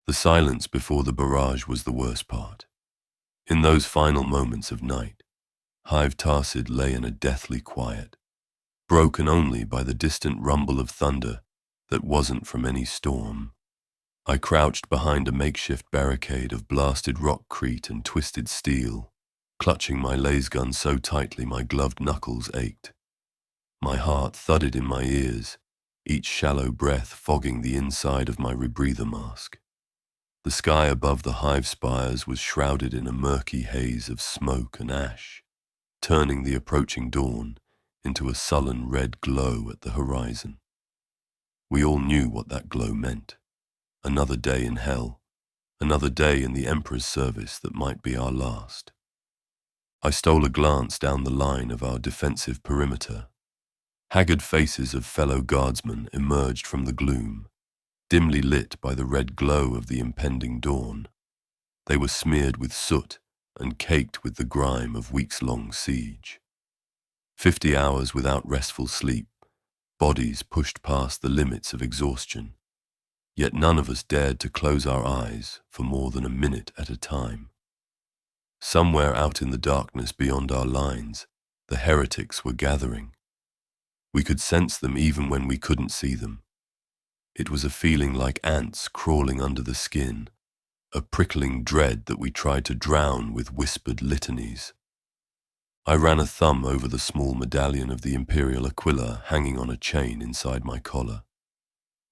The silence before the barrage was the worst part. In those final moments of night, Hive Tarsid lay in a deathly quiet, broken only by the distant rumble of thunder that wasn't from any storm. I crouched behind a makeshift barricade of blasted rockcrete and twisted steel, clutching my laser so tightly my gloved knuckles ached. My heart thudded in my ears, each shallow breath fogging the inside of my rebreather mask. The sky above the hive spires was shrouded in a murky haze of smoke and ash, turning the approaching dawn into a sullen red glow at the horizon. We all knew what that glow meant. Another day in hell, another day in the Emperor's service that might be our last. I stole a glance down the line of our defensive perimeter. Haggard faces of fellow guardsmen emerged from the gloom, dimly lit by the red glow of the impending dawn. They were smeared with soot and caked with the grime of weeks-long siege. 50 hours without restful sleep, bodies pushed past the limits of exhaustion. Yet none of us dared to close our eyes for more than a minute at a time. Somewhere out in the darkness beyond our lines, the heretics were gathering. We could sense them even when we couldn't see them. It was a feeling like ants crawling under the skin, a prickling dread that we tried to drown with whispered litanies. I ran a thumb over the small medallion of the Imperial Aquila hanging on a chain inside my collar.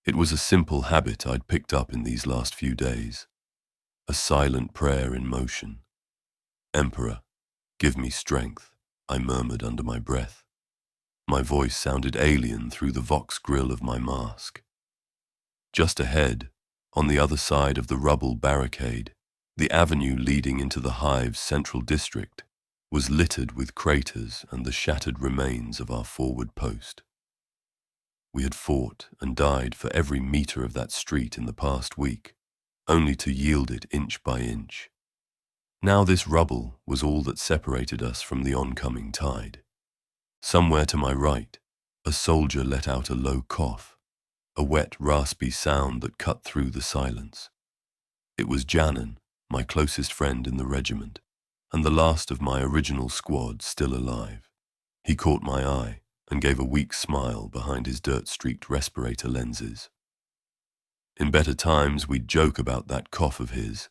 It was a simple habit I'd picked up in these last few days, a silent prayer in motion. "Emperor, give me strength," I murmured under my breath. My voice sounded alien through the vox grill of my mask. Just ahead, on the other side of the rubble barricade, the avenue leading into the Hive's central district was littered with craters and the shattered remains of our forward post. We had fought and died for every meter of that street in the past week, only to yield it inch by inch. Now this rubble was all that separated us from the oncoming tide. Somewhere to my right, a soldier let out a low cough, a wet, raspy sound that cut through the silence. It was Janan, my closest friend in the regiment, and the last of my original squad still alive. He caught my eye and gave a weak smile behind his dirt-streaked respirator lenses. In better times, we'd joke about that cough of his,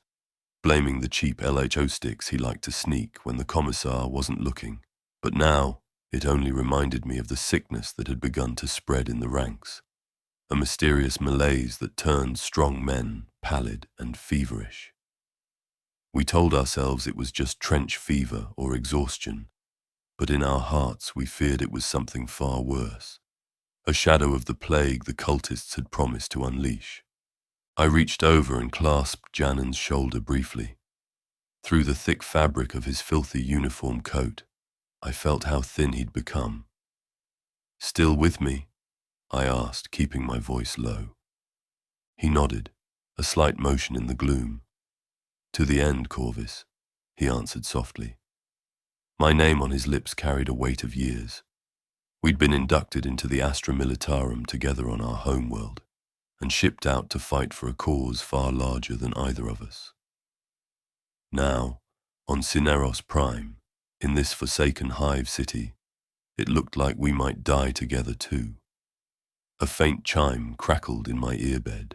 blaming the cheap LHO sticks he liked to sneak when the commissar wasn't looking. But now, it only reminded me of the sickness that had begun to spread in the ranks, a mysterious malaise that turned strong men pallid and feverish. We told ourselves it was just trench fever or exhaustion, but in our hearts we feared it was something far worse, a shadow of the plague the cultists had promised to unleash. I reached over and clasped Janan's shoulder briefly. Through the thick fabric of his filthy uniform coat, I felt how thin he'd become. "Still with me?" I asked, keeping my voice low. He nodded, a slight motion in the gloom. "To the end, Korvis," he answered softly. My name on his lips carried a weight of years. We'd been inducted into the Astra Militarum together on our homeworld, and shipped out to fight for a cause far larger than either of us. Now, on Cineros Prime, in this forsaken hive city, it looked like we might die together too. A faint chime crackled in my earbed,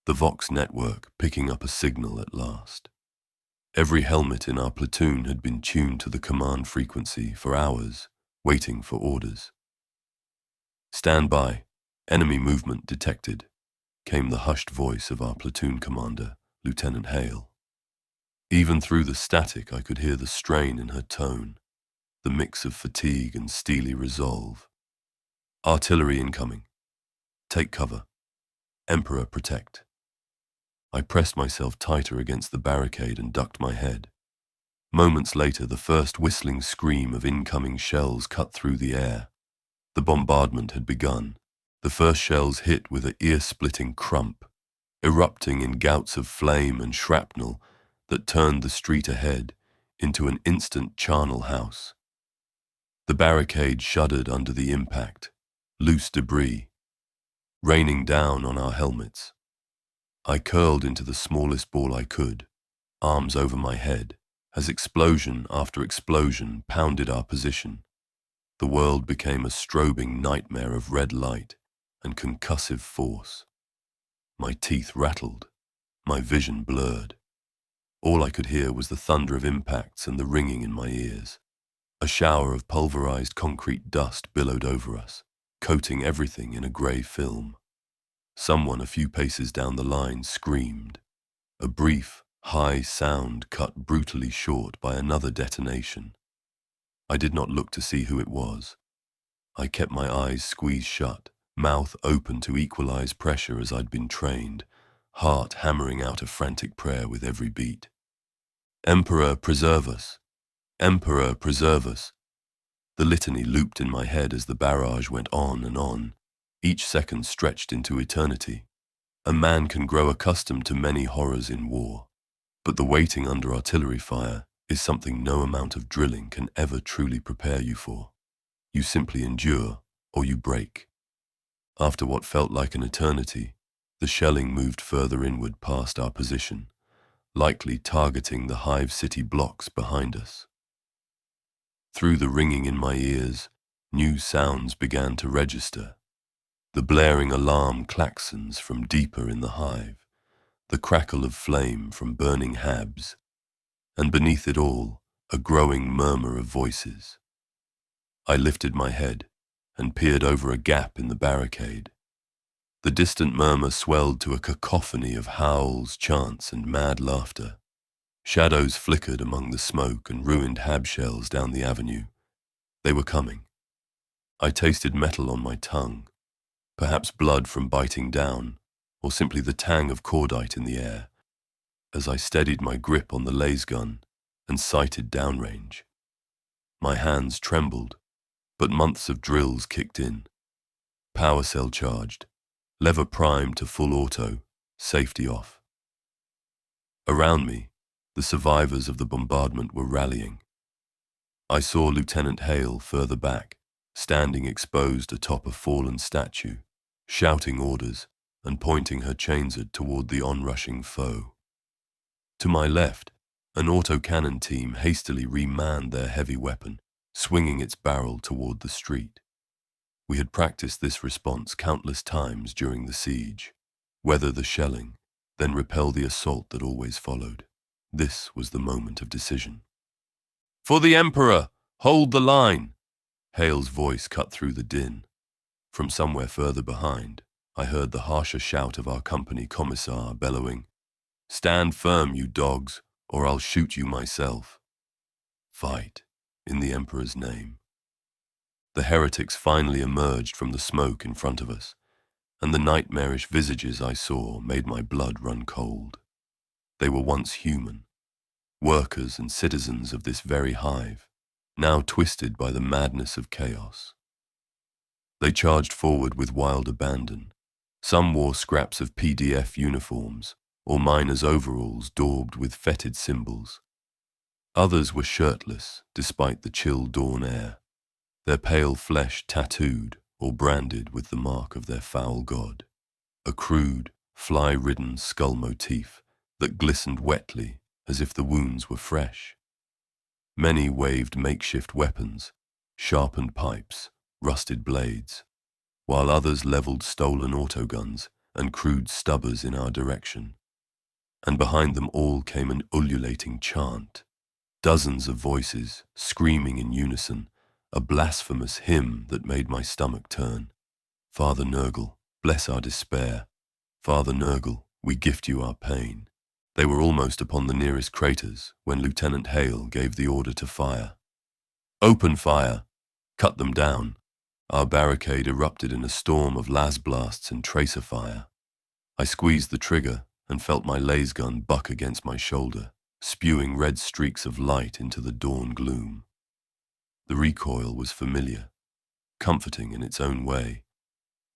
the Vox network picking up a signal at last. Every helmet in our platoon had been tuned to the command frequency for hours, waiting for orders. "Stand by. Enemy movement detected," came the hushed voice of our platoon commander, Lieutenant Hale. Even through the static, I could hear the strain in her tone, the mix of fatigue and steely resolve. "Artillery incoming. Take cover. Emperor, protect." I pressed myself tighter against the barricade and ducked my head. Moments later, the first whistling scream of incoming shells cut through the air. The bombardment had begun. The first shells hit with an ear-splitting crump, erupting in gouts of flame and shrapnel that turned the street ahead into an instant charnel house. The barricade shuddered under the impact, loose debris, raining down on our helmets. I curled into the smallest ball I could, arms over my head, as explosion after explosion pounded our position. The world became a strobing nightmare of red light and concussive force. My teeth rattled, my vision blurred. All I could hear was the thunder of impacts and the ringing in my ears. A shower of pulverized concrete dust billowed over us, coating everything in a grey film. Someone a few paces down the line screamed. A brief, high sound cut brutally short by another detonation. I did not look to see who it was. I kept my eyes squeezed shut, mouth open to equalize pressure as I'd been trained, heart hammering out a frantic prayer with every beat. Emperor, preserve us! Emperor, preserve us! The litany looped in my head as the barrage went on and on. Each second stretched into eternity. A man can grow accustomed to many horrors in war, but the waiting under artillery fire is something no amount of drilling can ever truly prepare you for. You simply endure, or you break. After what felt like an eternity, the shelling moved further inward past our position, likely targeting the Hive City blocks behind us. Through the ringing in my ears, new sounds began to register. The blaring alarm klaxons from deeper in the hive, the crackle of flame from burning habs, and beneath it all, a growing murmur of voices. I lifted my head and peered over a gap in the barricade. The distant murmur swelled to a cacophony of howls, chants, and mad laughter. Shadows flickered among the smoke and ruined hab shells down the avenue. They were coming. I tasted metal on my tongue, perhaps blood from biting down, or simply the tang of cordite in the air, as I steadied my grip on the laser gun and sighted downrange. My hands trembled, but months of drills kicked in. Power cell charged, lever primed to full auto, safety off. Around me, the survivors of the bombardment were rallying. I saw Lieutenant Hale further back, standing exposed atop a fallen statue, shouting orders and pointing her chainsaw toward the onrushing foe. To my left, an autocannon team hastily remanned their heavy weapon, swinging its barrel toward the street. We had practiced this response countless times during the siege. Weather the shelling, then repel the assault that always followed. This was the moment of decision. "For the Emperor! Hold the line!" Hale's voice cut through the din. From somewhere further behind, I heard the harsher shout of our company commissar bellowing, "Stand firm, you dogs, or I'll shoot you myself." Fight, in the Emperor's name. The heretics finally emerged from the smoke in front of us, and the nightmarish visages I saw made my blood run cold. They were once human, workers and citizens of this very hive, now twisted by the madness of chaos. They charged forward with wild abandon. Some wore scraps of PDF uniforms or miners' overalls daubed with fetid symbols. Others were shirtless despite the chill dawn air, their pale flesh tattooed or branded with the mark of their foul god, a crude, fly-ridden skull motif that glistened wetly as if the wounds were fresh. Many waved makeshift weapons, sharpened pipes, rusted blades, while others leveled stolen autoguns and crude stubbers in our direction. And behind them all came an ululating chant, dozens of voices screaming in unison, a blasphemous hymn that made my stomach turn. "Father Nurgle, bless our despair. Father Nurgle, we gift you our pain." They were almost upon the nearest craters when Lieutenant Hale gave the order to fire. "Open fire! Cut them down!" Our barricade erupted in a storm of las blasts and tracer fire. I squeezed the trigger and felt my laser gun buck against my shoulder, spewing red streaks of light into the dawn gloom. The recoil was familiar, comforting in its own way,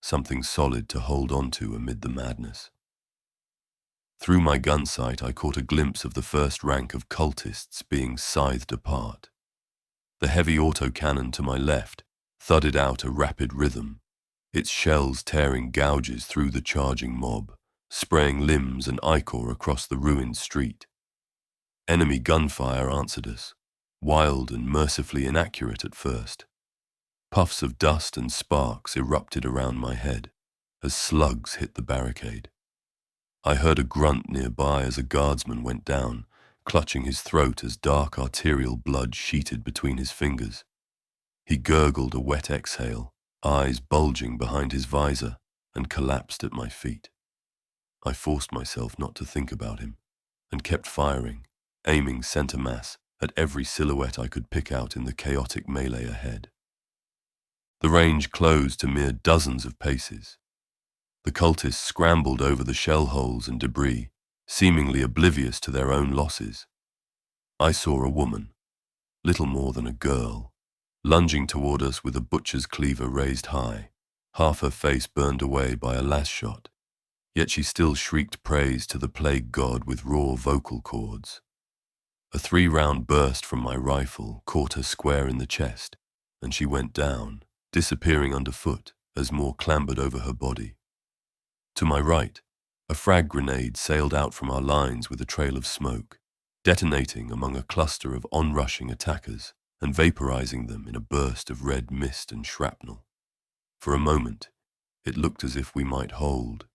something solid to hold onto amid the madness. Through my gun sight, I caught a glimpse of the first rank of cultists being scythed apart. The heavy autocannon to my left thudded out a rapid rhythm, its shells tearing gouges through the charging mob, spraying limbs and ichor across the ruined street. Enemy gunfire answered us, wild and mercifully inaccurate at first. Puffs of dust and sparks erupted around my head as slugs hit the barricade. I heard a grunt nearby as a guardsman went down, clutching his throat as dark arterial blood sheeted between his fingers. He gurgled a wet exhale, eyes bulging behind his visor, and collapsed at my feet. I forced myself not to think about him, and kept firing, aiming center mass at every silhouette I could pick out in the chaotic melee ahead. The range closed to mere dozens of paces. The cultists scrambled over the shell holes and debris, seemingly oblivious to their own losses. I saw a woman, little more than a girl, lunging toward us with a butcher's cleaver raised high, half her face burned away by a last shot, yet she still shrieked praise to the plague god with raw vocal cords. A 3-round burst from my rifle caught her square in the chest, and she went down, disappearing underfoot as more clambered over her body. To my right, a frag grenade sailed out from our lines with a trail of smoke, detonating among a cluster of onrushing attackers and vaporizing them in a burst of red mist and shrapnel. For a moment, it looked as if we might hold.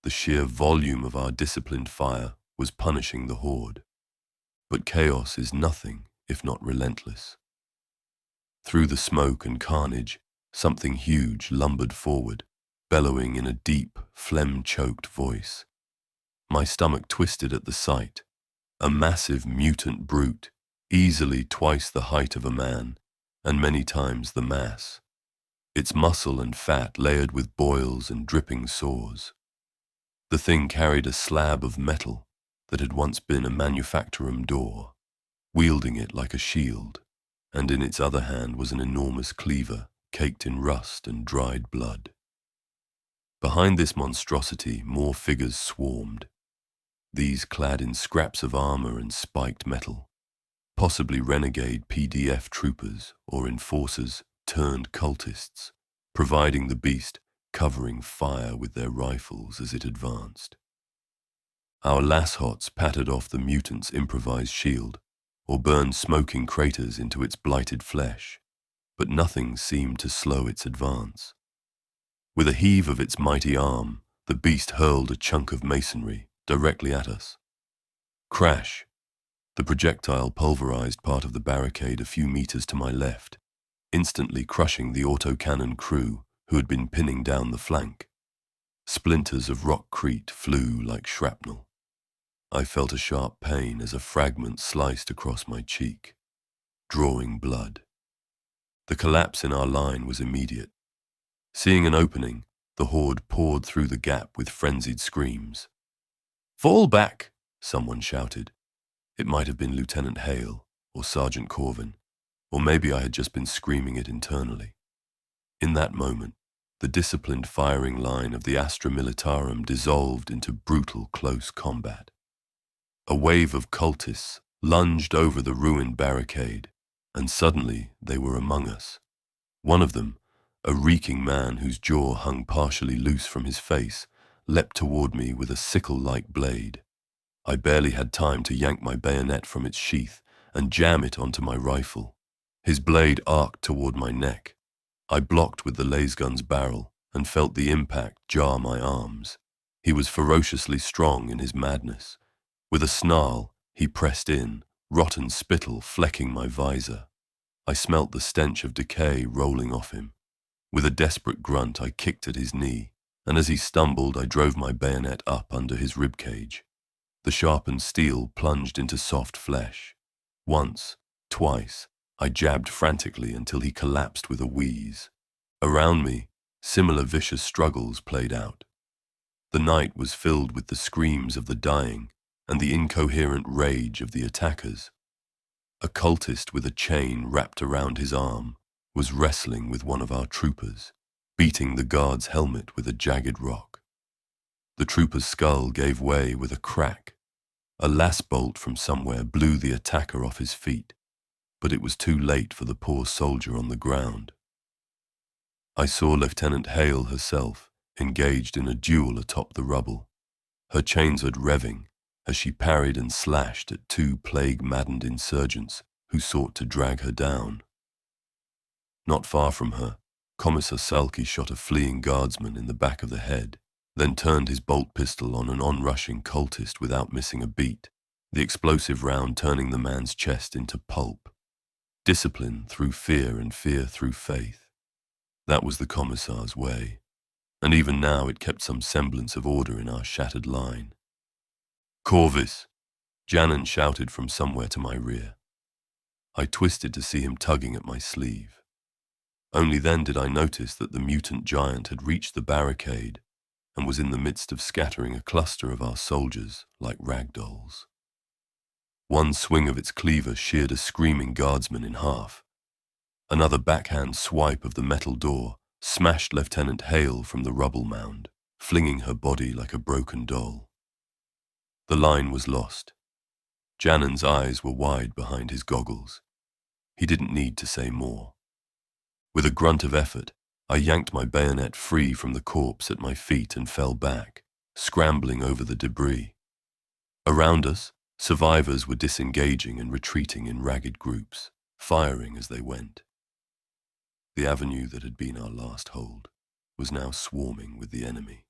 The sheer volume of our disciplined fire was punishing the horde. But chaos is nothing if not relentless. Through the smoke and carnage, something huge lumbered forward, bellowing in a deep, phlegm-choked voice. My stomach twisted at the sight. A massive mutant brute, easily twice the height of a man, and many times the mass. Its muscle and fat layered with boils and dripping sores. The thing carried a slab of metal that had once been a manufactorum door, wielding it like a shield, and in its other hand was an enormous cleaver caked in rust and dried blood. Behind this monstrosity, more figures swarmed, these clad in scraps of armor and spiked metal, possibly renegade PDF troopers or enforcers turned cultists, providing the beast covering fire with their rifles as it advanced. Our lasshots pattered off the mutant's improvised shield, or burned smoking craters into its blighted flesh, but nothing seemed to slow its advance. With a heave of its mighty arm, the beast hurled a chunk of masonry directly at us. Crash! The projectile pulverized part of the barricade a few meters to my left, instantly crushing the autocannon crew who had been pinning down the flank. Splinters of rockcrete flew like shrapnel. I felt a sharp pain as a fragment sliced across my cheek, drawing blood. The collapse in our line was immediate. Seeing an opening, the horde poured through the gap with frenzied screams. "Fall back!" someone shouted. It might have been Lieutenant Hale or Sergeant Corvin, or maybe I had just been screaming it internally. In that moment, the disciplined firing line of the Astra Militarum dissolved into brutal close combat. A wave of cultists lunged over the ruined barricade, and suddenly they were among us. One of them, a reeking man whose jaw hung partially loose from his face, leapt toward me with a sickle-like blade. I barely had time to yank my bayonet from its sheath and jam it onto my rifle. His blade arced toward my neck. I blocked with the lasgun's barrel and felt the impact jar my arms. He was ferociously strong in his madness. With a snarl, he pressed in, rotten spittle flecking my visor. I smelt the stench of decay rolling off him. With a desperate grunt, I kicked at his knee, and as he stumbled, I drove my bayonet up under his ribcage. The sharpened steel plunged into soft flesh. Once, twice, I jabbed frantically until he collapsed with a wheeze. Around me, similar vicious struggles played out. The night was filled with the screams of the dying and the incoherent rage of the attackers. A cultist with a chain wrapped around his arm was wrestling with one of our troopers, beating the guard's helmet with a jagged rock. The trooper's skull gave way with a crack. A lass bolt from somewhere blew the attacker off his feet, but it was too late for the poor soldier on the ground. I saw Lieutenant Hale herself, engaged in a duel atop the rubble. her chainsword revving as she parried and slashed at two plague-maddened insurgents who sought to drag her down. Not far from her, Commissar Salki shot a fleeing guardsman in the back of the head, then turned his bolt pistol on an onrushing cultist without missing a beat, the explosive round turning the man's chest into pulp. Discipline through fear and fear through faith. That was the Commissar's way, and even now it kept some semblance of order in our shattered line. "Korvis!" Janin shouted from somewhere to my rear. I twisted to see him tugging at my sleeve. Only then did I notice that the mutant giant had reached the barricade and was in the midst of scattering a cluster of our soldiers like ragdolls. One swing of its cleaver sheared a screaming guardsman in half. Another backhand swipe of the metal door smashed Lieutenant Hale from the rubble mound, flinging her body like a broken doll. The line was lost. Janin's eyes were wide behind his goggles. He didn't need to say more. With a grunt of effort, I yanked my bayonet free from the corpse at my feet and fell back, scrambling over the debris. Around us, survivors were disengaging and retreating in ragged groups, firing as they went. The avenue that had been our last hold was now swarming with the enemy.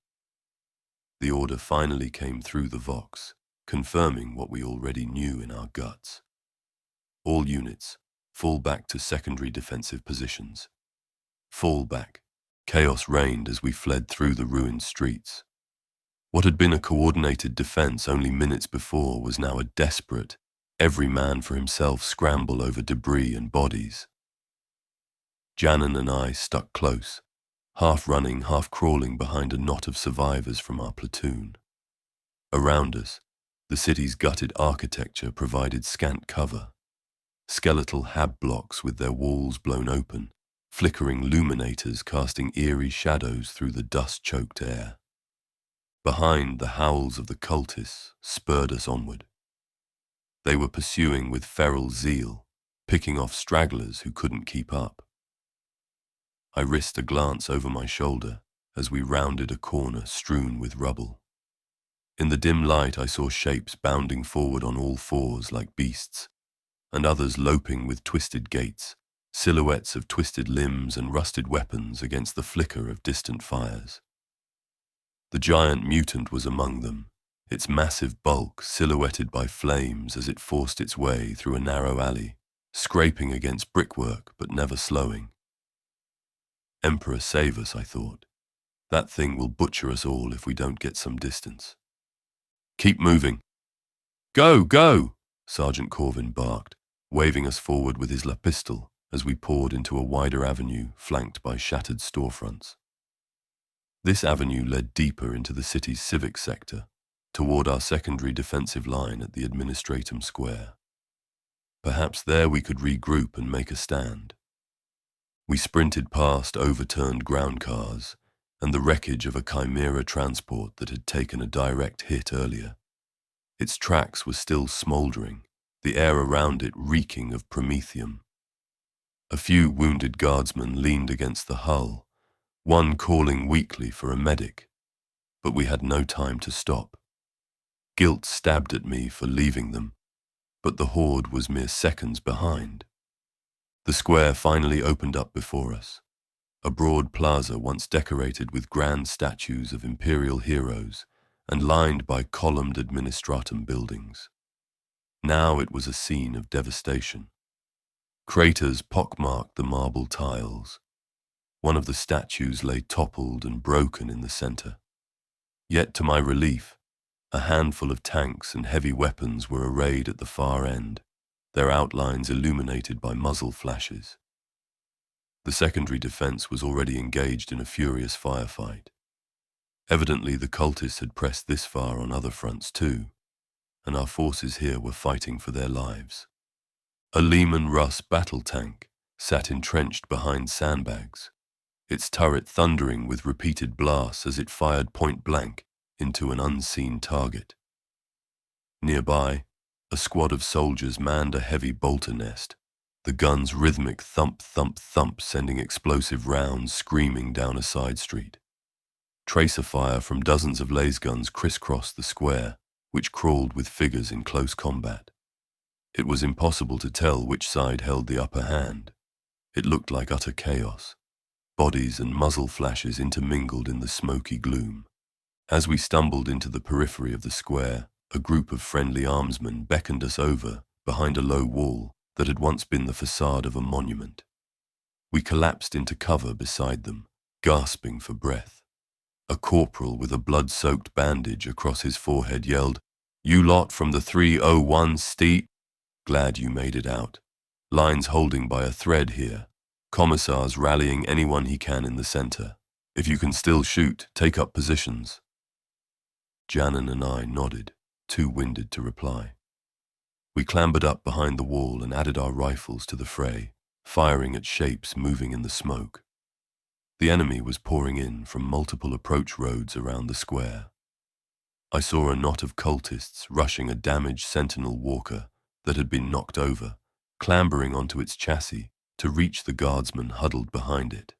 The order finally came through the Vox, confirming what we already knew in our guts. All units, fall back to secondary defensive positions. Fall back. Chaos reigned as we fled through the ruined streets. What had been a coordinated defense only minutes before was now a desperate, every man for himself scramble over debris and bodies. Janin and I stuck close, half running, half crawling behind a knot of survivors from our platoon. Around us, the city's gutted architecture provided scant cover. Skeletal hab blocks with their walls blown open, flickering luminators casting eerie shadows through the dust-choked air. Behind, the howls of the cultists spurred us onward. They were pursuing with feral zeal, picking off stragglers who couldn't keep up. I risked a glance over my shoulder as we rounded a corner strewn with rubble. In the dim light, I saw shapes bounding forward on all fours like beasts, and others loping with twisted gaits, silhouettes of twisted limbs and rusted weapons against the flicker of distant fires. The giant mutant was among them, its massive bulk silhouetted by flames as it forced its way through a narrow alley, scraping against brickwork but never slowing. Emperor save us, I thought. That thing will butcher us all if we don't get some distance. "Keep moving." "Go, go!" Sergeant Corvin barked, waving us forward with his pistol as we poured into a wider avenue flanked by shattered storefronts. This avenue led deeper into the city's civic sector, toward our secondary defensive line at the Administratum Square. Perhaps there we could regroup and make a stand. We sprinted past overturned ground cars and the wreckage of a chimera transport that had taken a direct hit earlier. Its tracks were still smouldering, the air around it reeking of promethium. A few wounded guardsmen leaned against the hull, one calling weakly for a medic, but we had no time to stop. Guilt stabbed at me for leaving them, but the horde was mere seconds behind. The square finally opened up before us, a broad plaza once decorated with grand statues of Imperial heroes and lined by columned administratum buildings. Now it was a scene of devastation. Craters pockmarked the marble tiles. One of the statues lay toppled and broken in the center. Yet to my relief, a handful of tanks and heavy weapons were arrayed at the far end, their outlines illuminated by muzzle flashes. The secondary defense was already engaged in a furious firefight. Evidently the cultists had pressed this far on other fronts too, and our forces here were fighting for their lives. A Lehman Russ battle tank sat entrenched behind sandbags, its turret thundering with repeated blasts as it fired point blank into an unseen target. Nearby, a squad of soldiers manned a heavy bolter nest, the gun's rhythmic thump-thump-thump sending explosive rounds screaming down a side street. Tracer fire from dozens of lasguns crisscrossed the square, which crawled with figures in close combat. It was impossible to tell which side held the upper hand. It looked like utter chaos. Bodies and muzzle flashes intermingled in the smoky gloom. As we stumbled into the periphery of the square, a group of friendly armsmen beckoned us over behind a low wall that had once been the facade of a monument. We collapsed into cover beside them, gasping for breath. A corporal with a blood-soaked bandage across his forehead yelled, "You lot from the 301 Steep? Glad you made it out. Lines holding by a thread here. Commissar's rallying anyone he can in the center. If you can still shoot, take up positions." Janan and I nodded, too winded to reply. We clambered up behind the wall and added our rifles to the fray, firing at shapes moving in the smoke. The enemy was pouring in from multiple approach roads around the square. I saw a knot of cultists rushing a damaged sentinel walker that had been knocked over, clambering onto its chassis to reach the guardsmen huddled behind it.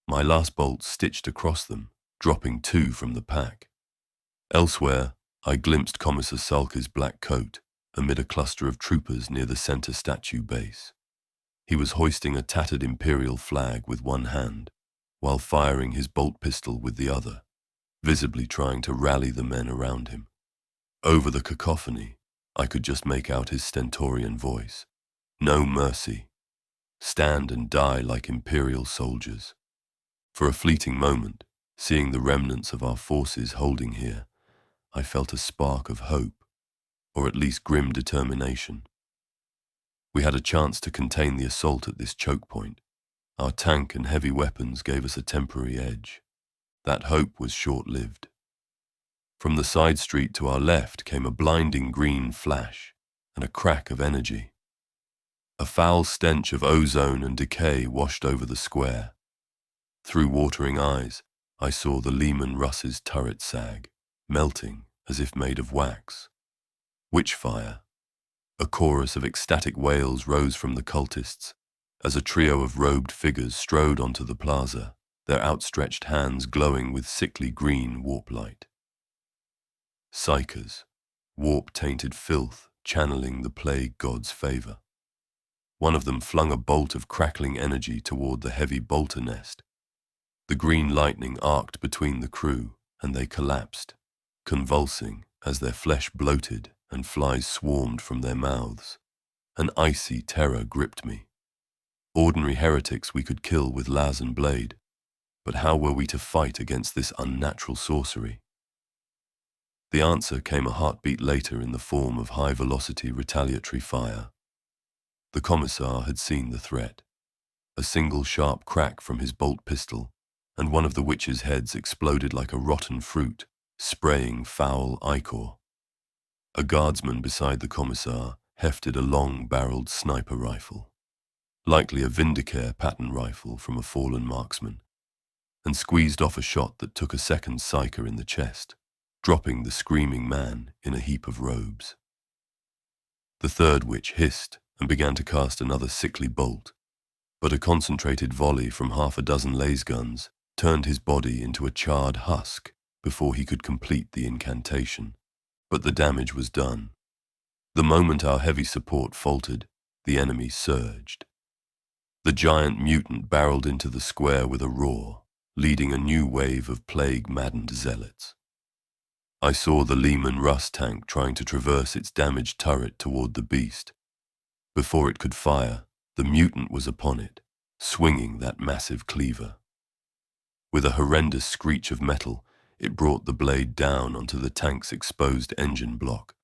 My last bolt stitched across them, dropping 2 from the pack. Elsewhere, I glimpsed Commissar Sulker's black coat amid a cluster of troopers near the center statue base. He was hoisting a tattered Imperial flag with one hand, while firing his bolt pistol with the other, visibly trying to rally the men around him. Over the cacophony, I could just make out his stentorian voice. "No mercy. Stand and die like Imperial soldiers." For a fleeting moment, seeing the remnants of our forces holding here, I felt a spark of hope, or at least grim determination. We had a chance to contain the assault at this choke point. Our tank and heavy weapons gave us a temporary edge. That hope was short-lived. From the side street to our left came a blinding green flash and a crack of energy. A foul stench of ozone and decay washed over the square. Through watering eyes, I saw the Lehman Russ's turret sag, melting as if made of wax. Witchfire. A chorus of ecstatic wails rose from the cultists as a trio of robed figures strode onto the plaza, their outstretched hands glowing with sickly green warp light. Psychers, warp-tainted filth channeling the plague god's favor. One of them flung a bolt of crackling energy toward the heavy bolter nest. The green lightning arced between the crew, and they collapsed, convulsing as their flesh bloated and flies swarmed from their mouths. An icy terror gripped me. Ordinary heretics we could kill with las and blade, but how were we to fight against this unnatural sorcery? The answer came a heartbeat later in the form of high-velocity retaliatory fire. The commissar had seen the threat. A single sharp crack from his bolt pistol, and one of the witch's heads exploded like a rotten fruit, spraying foul ichor. A guardsman beside the commissar hefted a long-barreled sniper rifle, likely a Vindicare pattern rifle from a fallen marksman, and squeezed off a shot that took a second psyker in the chest, dropping the screaming man in a heap of robes. The third witch hissed and began to cast another sickly bolt, but a concentrated volley from half a dozen lasguns turned his body into a charred husk before he could complete the incantation. But the damage was done. The moment our heavy support faltered, the enemy surged. The giant mutant barreled into the square with a roar, leading a new wave of plague-maddened zealots. I saw the Lehman Russ tank trying to traverse its damaged turret toward the beast. Before it could fire, the mutant was upon it, swinging that massive cleaver. With a horrendous screech of metal, it brought the blade down onto the tank's exposed engine block,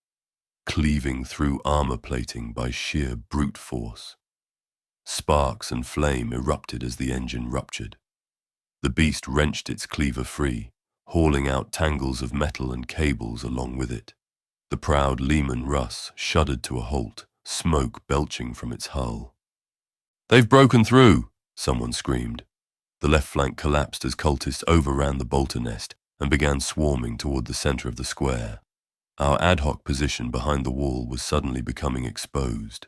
cleaving through armor plating by sheer brute force. Sparks and flame erupted as the engine ruptured. The beast wrenched its cleaver free, hauling out tangles of metal and cables along with it. The proud Lehman Russ shuddered to a halt, smoke belching from its hull. "They've broken through," someone screamed. The left flank collapsed as cultists overran the bolter nest and began swarming toward the center of the square. Our ad hoc position behind the wall was suddenly becoming exposed.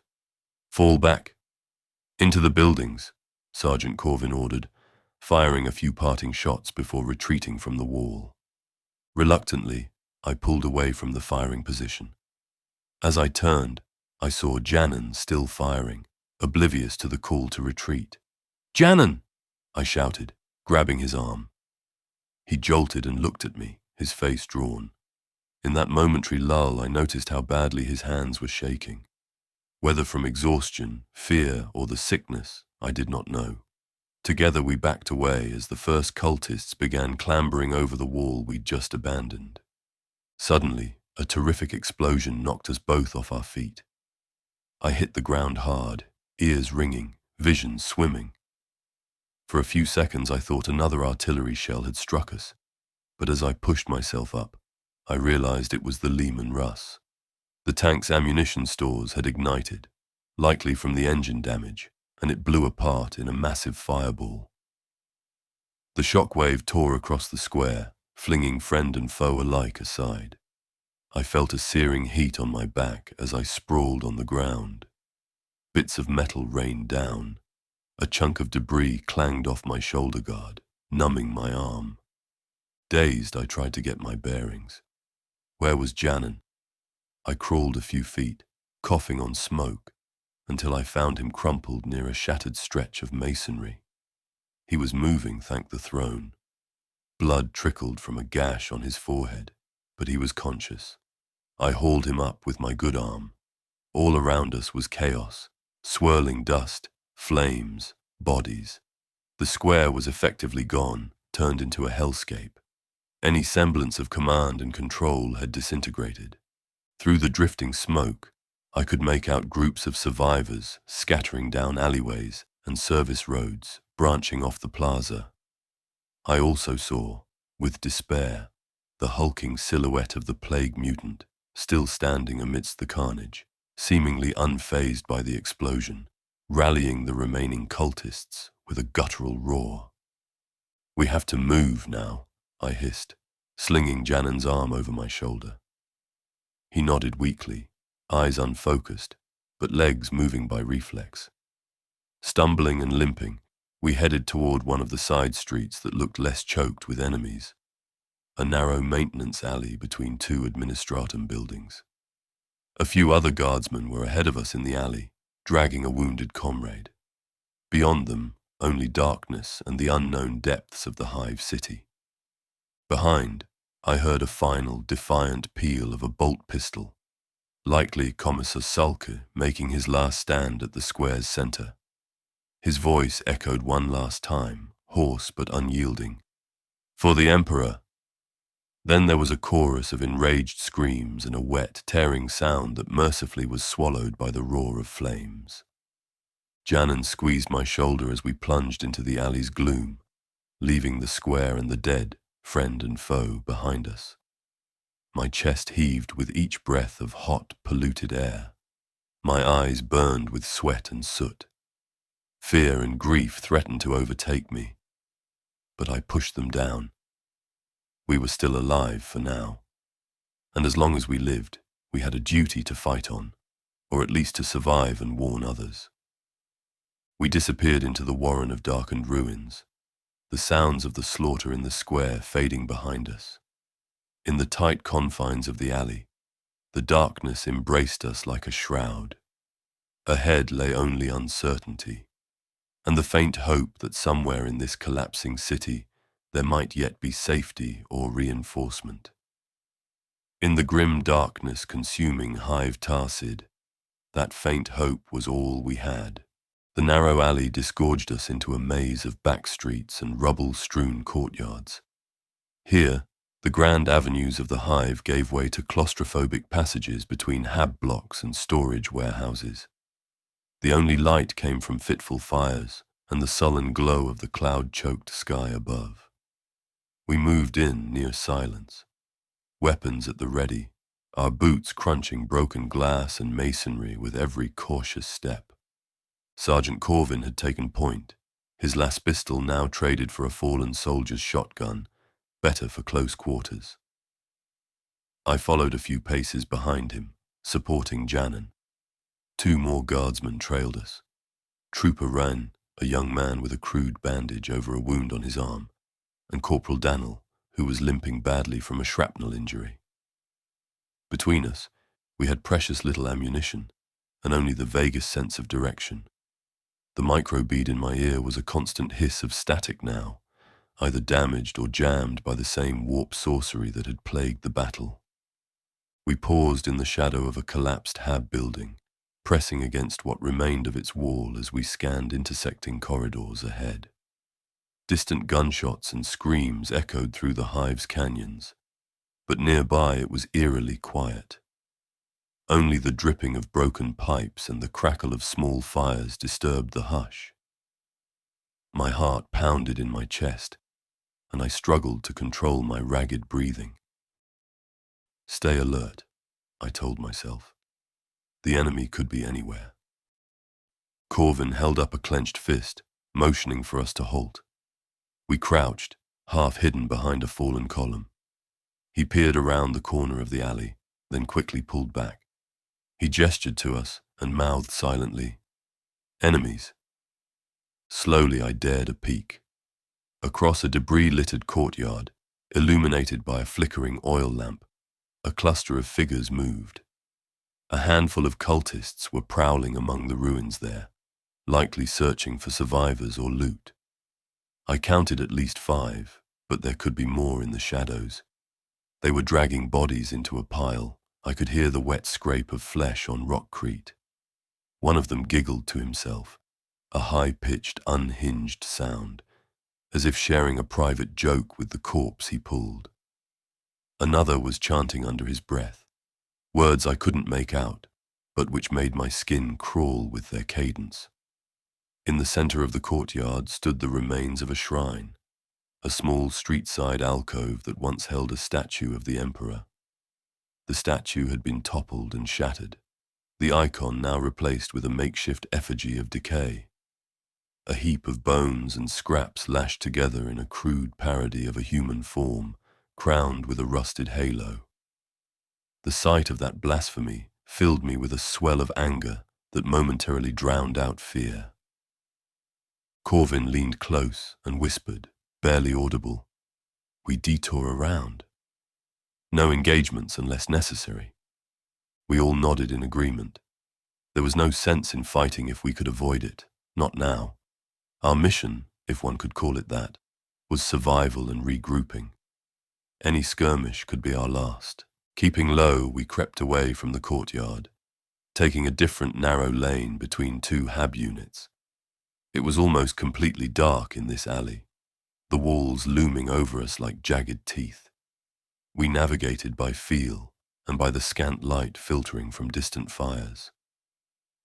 "Fall back." "Into the buildings," Sergeant Corvin ordered. firing a few parting shots before retreating from the wall. Reluctantly, I pulled away from the firing position. As I turned, I saw Janan still firing, oblivious to the call to retreat. "Janan!" I shouted, grabbing his arm. He jolted and looked at me, his face drawn. In that momentary lull, I noticed how badly his hands were shaking. Whether from exhaustion, fear, or the sickness, I did not know. Together we backed away as the first cultists began clambering over the wall we'd just abandoned. Suddenly, a terrific explosion knocked us both off our feet. I hit the ground hard, ears ringing, vision swimming. For a few seconds I thought another artillery shell had struck us, but as I pushed myself up, I realized it was the Lehman Russ. The tank's ammunition stores had ignited, likely from the engine damage, and it blew apart in a massive fireball. The shockwave tore across the square, flinging friend and foe alike aside. I felt a searing heat on my back as I sprawled on the ground. Bits of metal rained down. A chunk of debris clanged off my shoulder guard, numbing my arm. Dazed, I tried to get my bearings. Where was Janan? I crawled a few feet, coughing on smoke, until I found him crumpled near a shattered stretch of masonry. He was moving, thank the throne. Blood trickled from a gash on his forehead, but he was conscious. I hauled him up with my good arm. All around us was chaos, swirling dust, flames, bodies. The square was effectively gone, turned into a hellscape. Any semblance of command and control had disintegrated. Through the drifting smoke, I could make out groups of survivors scattering down alleyways and service roads branching off the plaza. I also saw, with despair, the hulking silhouette of the plague mutant, still standing amidst the carnage, seemingly unfazed by the explosion, rallying the remaining cultists with a guttural roar. "We have to move now," I hissed, slinging Janan's arm over my shoulder. He nodded weakly, eyes unfocused, but legs moving by reflex. Stumbling and limping, we headed toward one of the side streets that looked less choked with enemies, a narrow maintenance alley between two administratum buildings. A few other guardsmen were ahead of us in the alley, dragging a wounded comrade. Beyond them, only darkness and the unknown depths of the Hive city. Behind, I heard a final, defiant peal of a bolt pistol, likely Commissar Sulke making his last stand at the square's center. His voice echoed one last time, hoarse but unyielding. "For the Emperor!" Then there was a chorus of enraged screams and a wet, tearing sound that mercifully was swallowed by the roar of flames. Janan squeezed my shoulder as we plunged into the alley's gloom, leaving the square and the dead, friend and foe, behind us. My chest heaved with each breath of hot, polluted air. My eyes burned with sweat and soot. Fear and grief threatened to overtake me, but I pushed them down. We were still alive for now, and as long as we lived, we had a duty to fight on, or at least to survive and warn others. We disappeared into the warren of darkened ruins, the sounds of the slaughter in the square fading behind us. In the tight confines of the alley, the darkness embraced us like a shroud. Ahead lay only uncertainty, and the faint hope that somewhere in this collapsing city there might yet be safety or reinforcement. In the grim darkness consuming Hive of Tarsid, that faint hope was all we had. The narrow alley disgorged us into a maze of back streets and rubble-strewn courtyards. Here, the grand avenues of the Hive gave way to claustrophobic passages between hab blocks and storage warehouses. The only light came from fitful fires and the sullen glow of the cloud-choked sky above. We moved in near silence, weapons at the ready, our boots crunching broken glass and masonry with every cautious step. Sergeant Corvin had taken point, his last pistol now traded for a fallen soldier's shotgun, better for close quarters. I followed a few paces behind him, supporting Janan. Two more guardsmen trailed us. Trooper Wren, a young man with a crude bandage over a wound on his arm, and Corporal Daniel, who was limping badly from a shrapnel injury. Between us, we had precious little ammunition, and only the vaguest sense of direction. The microbead in my ear was a constant hiss of static now, either damaged or jammed by the same warp sorcery that had plagued the battle. We paused in the shadow of a collapsed hab building, pressing against what remained of its wall as we scanned intersecting corridors ahead. Distant gunshots and screams echoed through the Hive's canyons, but nearby it was eerily quiet. Only the dripping of broken pipes and the crackle of small fires disturbed the hush. My heart pounded in my chest, and I struggled to control my ragged breathing. Stay alert, I told myself. The enemy could be anywhere. Corvin held up a clenched fist, motioning for us to halt. We crouched, half hidden behind a fallen column. He peered around the corner of the alley, then quickly pulled back. He gestured to us and mouthed silently, "Enemies." Slowly I dared a peek. Across a debris-littered courtyard, illuminated by a flickering oil lamp, a cluster of figures moved. A handful of cultists were prowling among the ruins there, likely searching for survivors or loot. I counted at least 5, but there could be more in the shadows. They were dragging bodies into a pile. I could hear the wet scrape of flesh on rockcrete. One of them giggled to himself, a high-pitched, unhinged sound, as if sharing a private joke with the corpse he pulled. Another was chanting under his breath, words I couldn't make out, but which made my skin crawl with their cadence. In the center of the courtyard stood the remains of a shrine, a small street-side alcove that once held a statue of the Emperor. The statue had been toppled and shattered, the icon now replaced with a makeshift effigy of decay. A heap of bones and scraps lashed together in a crude parody of a human form, crowned with a rusted halo. The sight of that blasphemy filled me with a swell of anger that momentarily drowned out fear. Corvin leaned close and whispered, barely audible, "We detour around. No engagements unless necessary." We all nodded in agreement. There was no sense in fighting if we could avoid it, not now. Our mission, if one could call it that, was survival and regrouping. Any skirmish could be our last. Keeping low, we crept away from the courtyard, taking a different narrow lane between 2 hab units. It was almost completely dark in this alley, the walls looming over us like jagged teeth. We navigated by feel and by the scant light filtering from distant fires.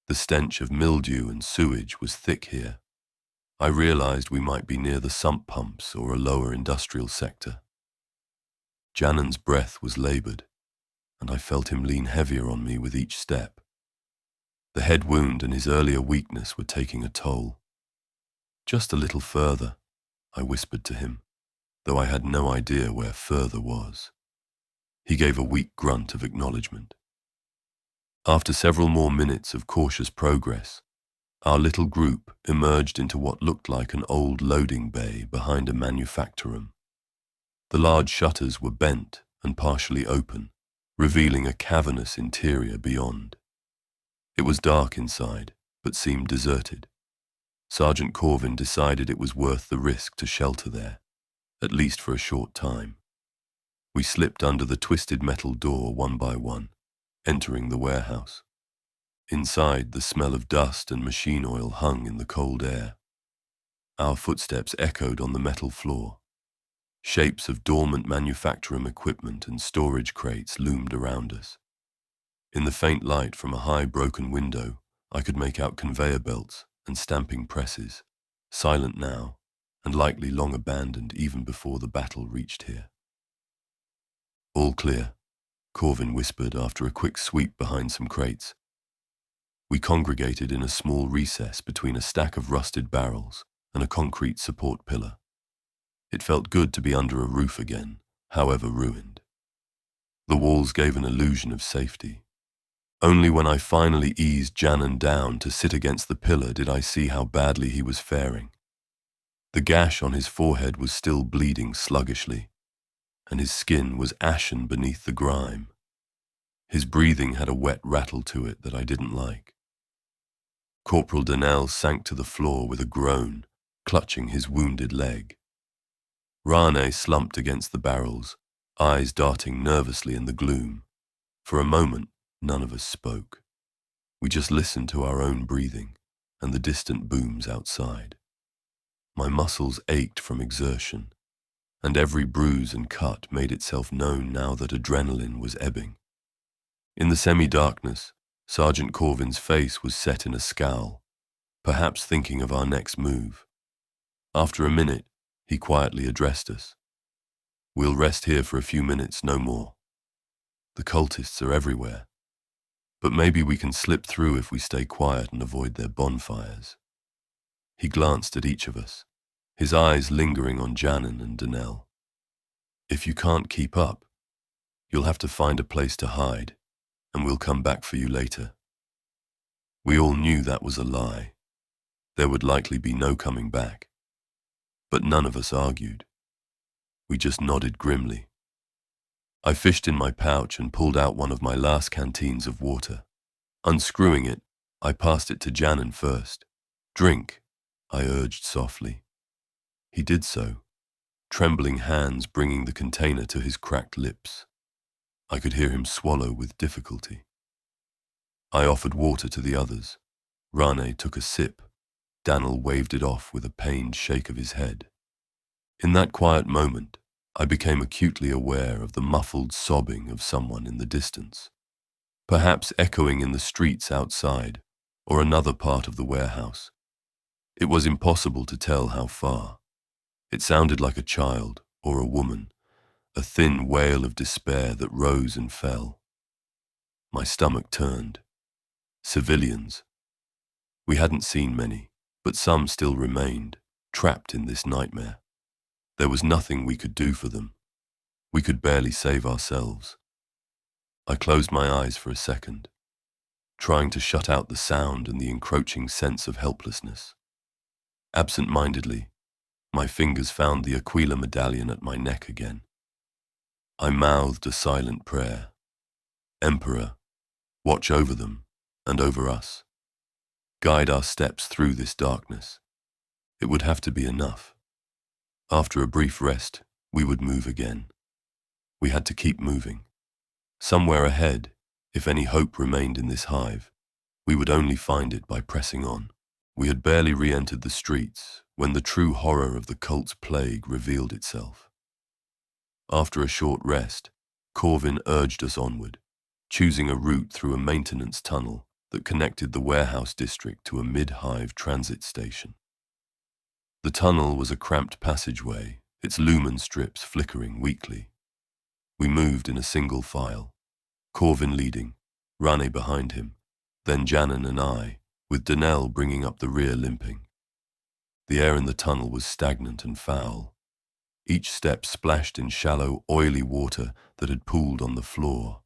The stench of mildew and sewage was thick here. I realized we might be near the sump pumps or a lower industrial sector. Jannon's breath was labored, and I felt him lean heavier on me with each step. The head wound and his earlier weakness were taking a toll. "Just a little further," I whispered to him, though I had no idea where further was. He gave a weak grunt of acknowledgement. After several more minutes of cautious progress, our little group emerged into what looked like an old loading bay behind a manufactorum. The large shutters were bent and partially open, revealing a cavernous interior beyond. It was dark inside, but seemed deserted. Sergeant Corvin decided it was worth the risk to shelter there, at least for a short time. We slipped under the twisted metal door one by one, entering the warehouse. Inside, the smell of dust and machine oil hung in the cold air. Our footsteps echoed on the metal floor. Shapes of dormant manufacturing equipment and storage crates loomed around us. In the faint light from a high broken window, I could make out conveyor belts and stamping presses, silent now, and likely long abandoned even before the battle reached here. "All clear," Corvin whispered after a quick sweep behind some crates. We congregated in a small recess between a stack of rusted barrels and a concrete support pillar. It felt good to be under a roof again, however ruined. The walls gave an illusion of safety. Only when I finally eased Janan down to sit against the pillar did I see how badly he was faring. The gash on his forehead was still bleeding sluggishly, and his skin was ashen beneath the grime. His breathing had a wet rattle to it that I didn't like. Corporal Donnell sank to the floor with a groan, clutching his wounded leg. Rane slumped against the barrels, eyes darting nervously in the gloom. For a moment, none of us spoke. We just listened to our own breathing and the distant booms outside. My muscles ached from exertion, and every bruise and cut made itself known now that adrenaline was ebbing. In the semi-darkness, Sergeant Corvin's face was set in a scowl, perhaps thinking of our next move. After a minute, he quietly addressed us. "We'll rest here for a few minutes, no more. The cultists are everywhere, but maybe we can slip through if we stay quiet and avoid their bonfires." He glanced at each of us, his eyes lingering on Janan and Donnell. "If you can't keep up, you'll have to find a place to hide, and we'll come back for you later." We all knew that was a lie. There would likely be no coming back. But none of us argued. We just nodded grimly. I fished in my pouch and pulled out one of my last canteens of water. Unscrewing it, I passed it to Janan first. "Drink," I urged softly. He did so, trembling hands bringing the container to his cracked lips. I could hear him swallow with difficulty. I offered water to the others. Rane took a sip. Daniel waved it off with a pained shake of his head. In that quiet moment, I became acutely aware of the muffled sobbing of someone in the distance, perhaps echoing in the streets outside or another part of the warehouse. It was impossible to tell how far. It sounded like a child or a woman, a thin wail of despair that rose and fell. My stomach turned. Civilians. We hadn't seen many, but some still remained, trapped in this nightmare. There was nothing we could do for them. We could barely save ourselves. I closed my eyes for a second, trying to shut out the sound and the encroaching sense of helplessness. Absent-mindedly, my fingers found the Aquila medallion at my neck again. I mouthed a silent prayer. "Emperor, watch over them and over us. Guide our steps through this darkness." It would have to be enough. After a brief rest, we would move again. We had to keep moving. Somewhere ahead, if any hope remained in this hive, we would only find it by pressing on. We had barely re-entered the streets when the true horror of the cult's plague revealed itself. After a short rest, Corvin urged us onward, choosing a route through a maintenance tunnel that connected the warehouse district to a mid-hive transit station. The tunnel was a cramped passageway, its lumen strips flickering weakly. We moved in a single file, Corvin leading, Rane behind him, then Janan and I, with Donnell bringing up the rear limping. The air in the tunnel was stagnant and foul. Each step splashed in shallow, oily water that had pooled on the floor.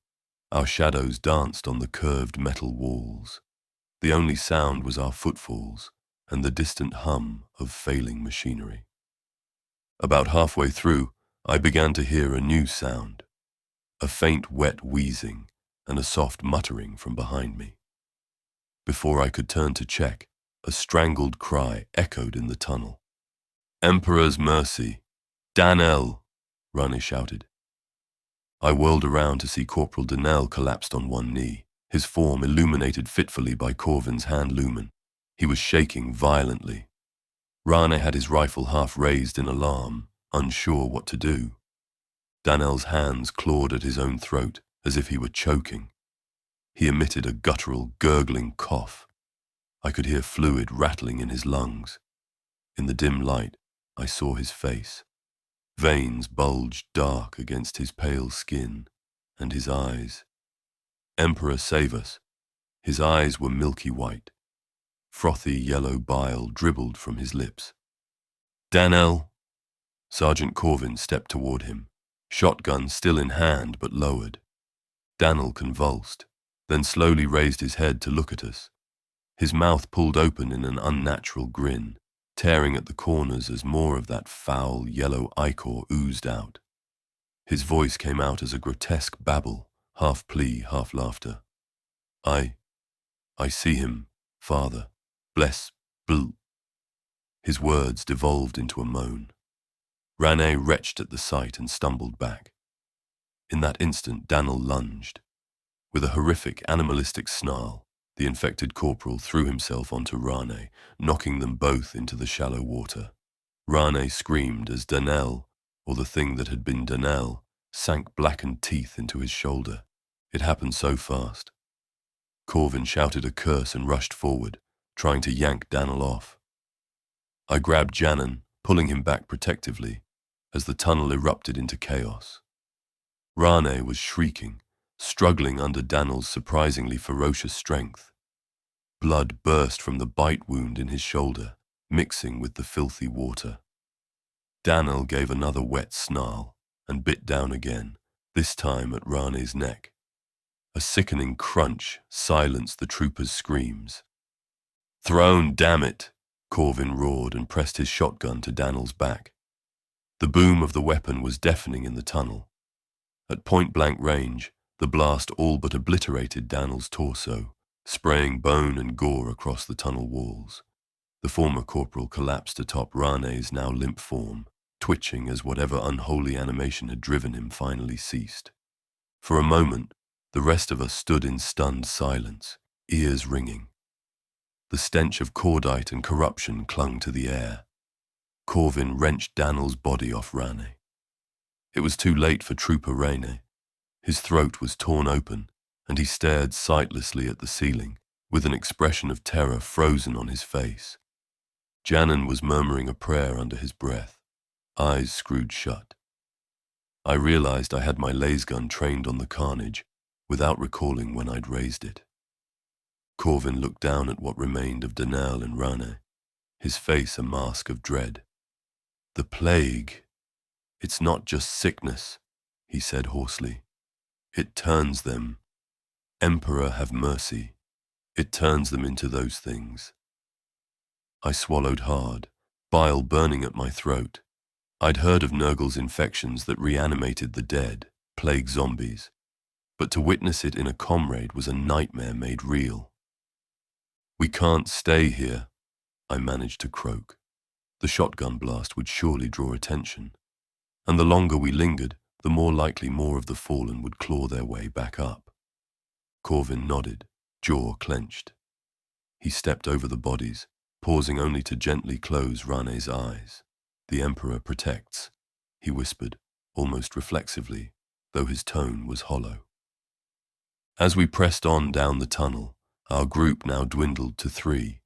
Our shadows danced on the curved metal walls. The only sound was our footfalls and the distant hum of failing machinery. About halfway through, I began to hear a new sound, a faint wet wheezing and a soft muttering from behind me. Before I could turn to check, a strangled cry echoed in the tunnel. "Emperor's mercy! Dannel!" Rane shouted. I whirled around to see Corporal Donnell collapsed on one knee, his form illuminated fitfully by Corvin's hand lumen. He was shaking violently. Rane had his rifle half raised in alarm, unsure what to do. Dannel's hands clawed at his own throat as if he were choking. He emitted a guttural, gurgling cough. I could hear fluid rattling in his lungs. In the dim light, I saw his face. Veins bulged dark against his pale skin, and his eyes. "Emperor, save us." His eyes were milky white. Frothy yellow bile dribbled from his lips. "Dannel!" Sergeant Corvin stepped toward him, shotgun still in hand but lowered. Dannel convulsed. then slowly raised his head to look at us. His mouth pulled open in an unnatural grin, tearing at the corners as more of that foul, yellow ichor oozed out. His voice came out as a grotesque babble, half plea, half laughter. I see him, Father. Bless, bl. His words devolved into a moan. Rane retched at the sight and stumbled back. In that instant, Dan'l lunged. With a horrific, animalistic snarl, the infected corporal threw himself onto Rane, knocking them both into the shallow water. Rane screamed as Dan'l, or the thing that had been Dan'l, sank blackened teeth into his shoulder. It happened so fast. Corvin shouted a curse and rushed forward, trying to yank Dan'l off. I grabbed Janan, pulling him back protectively, as the tunnel erupted into chaos. Rane was shrieking, struggling under Dan'l's surprisingly ferocious strength. Blood burst from the bite wound in his shoulder, mixing with the filthy water. Dan'l gave another wet snarl and bit down again, this time at Rane's neck. A sickening crunch silenced the trooper's screams. "Throne, damn it!" Corvin roared and pressed his shotgun to Dan'l's back. The boom of the weapon was deafening in the tunnel. At point-blank range, the blast all but obliterated Dan'l's torso, spraying bone and gore across the tunnel walls. The former corporal collapsed atop Rane's now limp form, twitching as whatever unholy animation had driven him finally ceased. For a moment, the rest of us stood in stunned silence, ears ringing. The stench of cordite and corruption clung to the air. Corvin wrenched Dan'l's body off Rane. It was too late for Trooper Rane. His throat was torn open, and he stared sightlessly at the ceiling, with an expression of terror frozen on his face. Janan was murmuring a prayer under his breath, eyes screwed shut. I realized I had my lasgun trained on the carnage, without recalling when I'd raised it. Corvin looked down at what remained of Dan'l and Rane, his face a mask of dread. "The plague. It's not just sickness," he said hoarsely. "It turns them. Emperor have mercy. It turns them into those things." I swallowed hard, bile burning at my throat. I'd heard of Nurgle's infections that reanimated the dead, plague zombies, but to witness it in a comrade was a nightmare made real. "We can't stay here," I managed to croak. The shotgun blast would surely draw attention, and the longer we lingered, the more likely more of the fallen would claw their way back up. Corvin nodded, jaw clenched. He stepped over the bodies, pausing only to gently close Rane's eyes. "The Emperor protects," he whispered, almost reflexively, though his tone was hollow. As we pressed on down the tunnel, our group now dwindled to 3.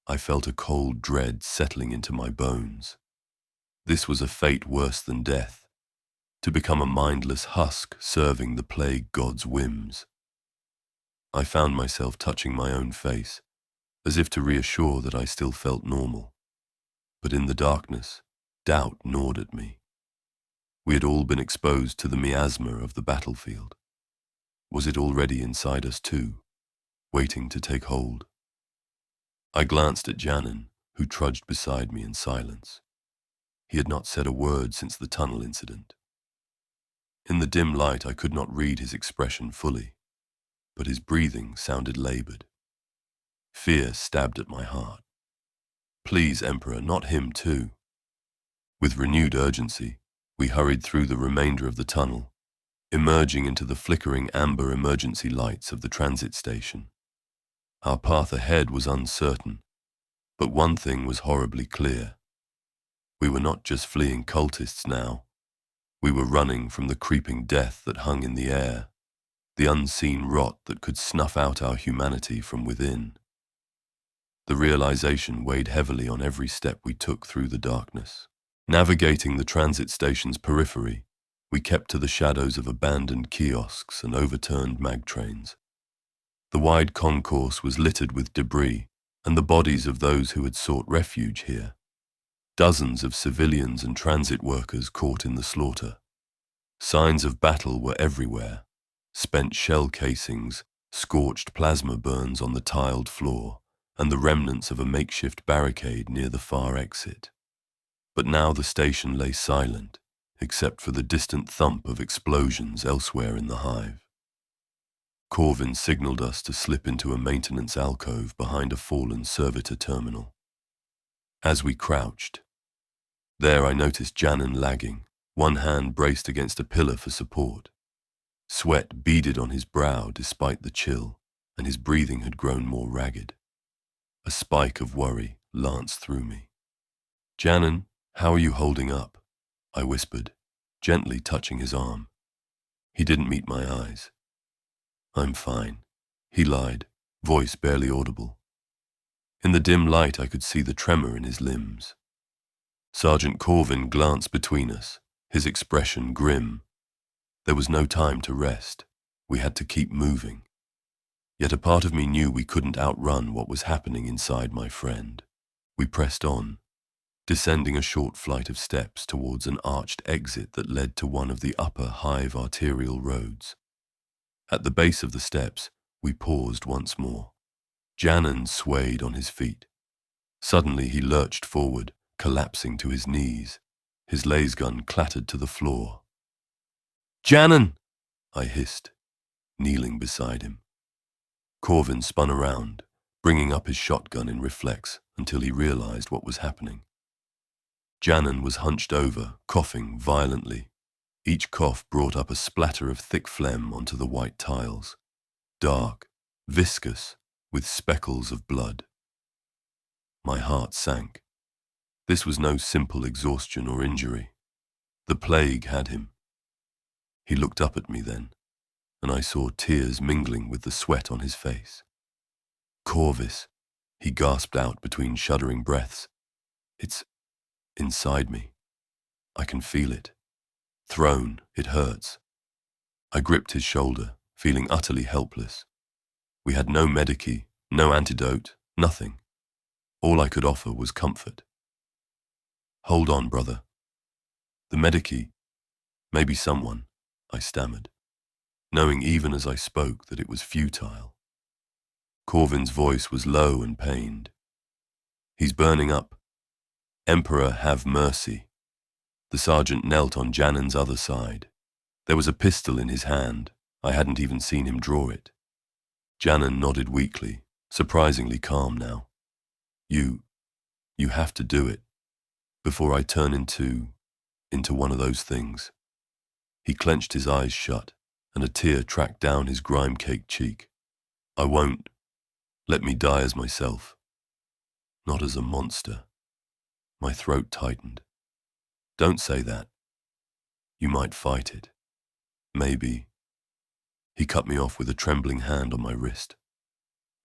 I felt a cold dread settling into my bones. This was a fate worse than death, to become a mindless husk serving the plague god's whims. I found myself touching my own face, as if to reassure that I still felt normal. But in the darkness, doubt gnawed at me. We had all been exposed to the miasma of the battlefield. Was it already inside us too, waiting to take hold? I glanced at Janan, who trudged beside me in silence. He had not said a word since the tunnel incident. In the dim light, I could not read his expression fully, but his breathing sounded labored. Fear stabbed at my heart. Please, Emperor, not him too. With renewed urgency, we hurried through the remainder of the tunnel, emerging into the flickering amber emergency lights of the transit station. Our path ahead was uncertain, but one thing was horribly clear. We were not just fleeing cultists now. We were running from the creeping death that hung in the air, the unseen rot that could snuff out our humanity from within. The realization weighed heavily on every step we took through the darkness. Navigating the transit station's periphery, we kept to the shadows of abandoned kiosks and overturned mag trains. The wide concourse was littered with debris and the bodies of those who had sought refuge here. Dozens of civilians and transit workers caught in the slaughter. Signs of battle were everywhere: spent shell casings, scorched plasma burns on the tiled floor, and the remnants of a makeshift barricade near the far exit. But now the station lay silent, except for the distant thump of explosions elsewhere in the hive. Korvis signaled us to slip into a maintenance alcove behind a fallen servitor terminal. As we crouched, there I noticed Janan lagging, one hand braced against a pillar for support. Sweat beaded on his brow despite the chill, and his breathing had grown more ragged. A spike of worry lanced through me. "Janan, how are you holding up?" I whispered, gently touching his arm. He didn't meet my eyes. "I'm fine," he lied, voice barely audible. In the dim light I could see the tremor in his limbs. Sergeant Korvis glanced between us, his expression grim. There was no time to rest. We had to keep moving. Yet a part of me knew we couldn't outrun what was happening inside my friend. We pressed on, descending a short flight of steps towards an arched exit that led to one of the upper Hive arterial roads. At the base of the steps, we paused once more. Janan swayed on his feet. Suddenly he lurched forward, collapsing to his knees. His lasgun clattered to the floor. "Janan!" I hissed, kneeling beside him. Korvis spun around, bringing up his shotgun in reflex until he realized what was happening. Janan was hunched over, coughing violently. Each cough brought up a splatter of thick phlegm onto the white tiles, dark, viscous, with speckles of blood. My heart sank. This was no simple exhaustion or injury. The plague had him. He looked up at me then, and I saw tears mingling with the sweat on his face. "Korvis," he gasped out between shuddering breaths. "It's inside me. I can feel it. Thrown, it hurts." I gripped his shoulder, feeling utterly helpless. We had no medikey, no antidote, nothing. All I could offer was comfort. "Hold on, brother. The medikey, maybe someone," I stammered, knowing even as I spoke that it was futile. Korvin's voice was low and pained. "He's burning up. Emperor, have mercy." The sergeant knelt on Janan's other side. There was a pistol in his hand. I hadn't even seen him draw it. Janan nodded weakly, surprisingly calm now. You have to do it, before I turn into one of those things." He clenched his eyes shut, and a tear tracked down his grime-caked cheek. "I won't. Let me die as myself. Not as a monster." My throat tightened. "Don't say that. You might fight it. Maybe." He cut me off with a trembling hand on my wrist.